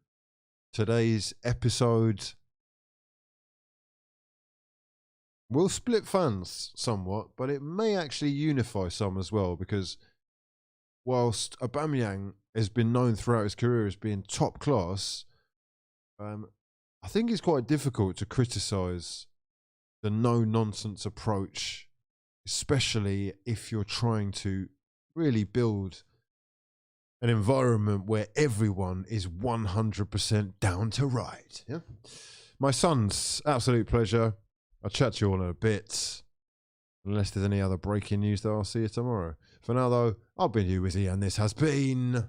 Today's episode will split fans somewhat, but it may actually unify some as well, because whilst Aubameyang has been known throughout his career as being top class, I think it's quite difficult to criticise the no-nonsense approach, especially if you're trying to really build an environment where everyone is 100% down to ride. Yeah? My son's absolute pleasure. I'll chat to you all in a bit. Unless there's any other breaking news, though, I'll see you tomorrow. For now, though, I've been you, Wizzy, and this has been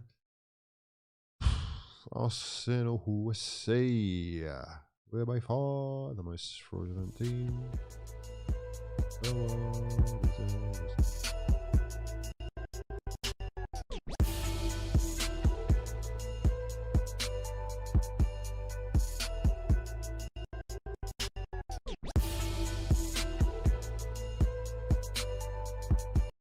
Arsenal USA. We're by far the most fraudulent team.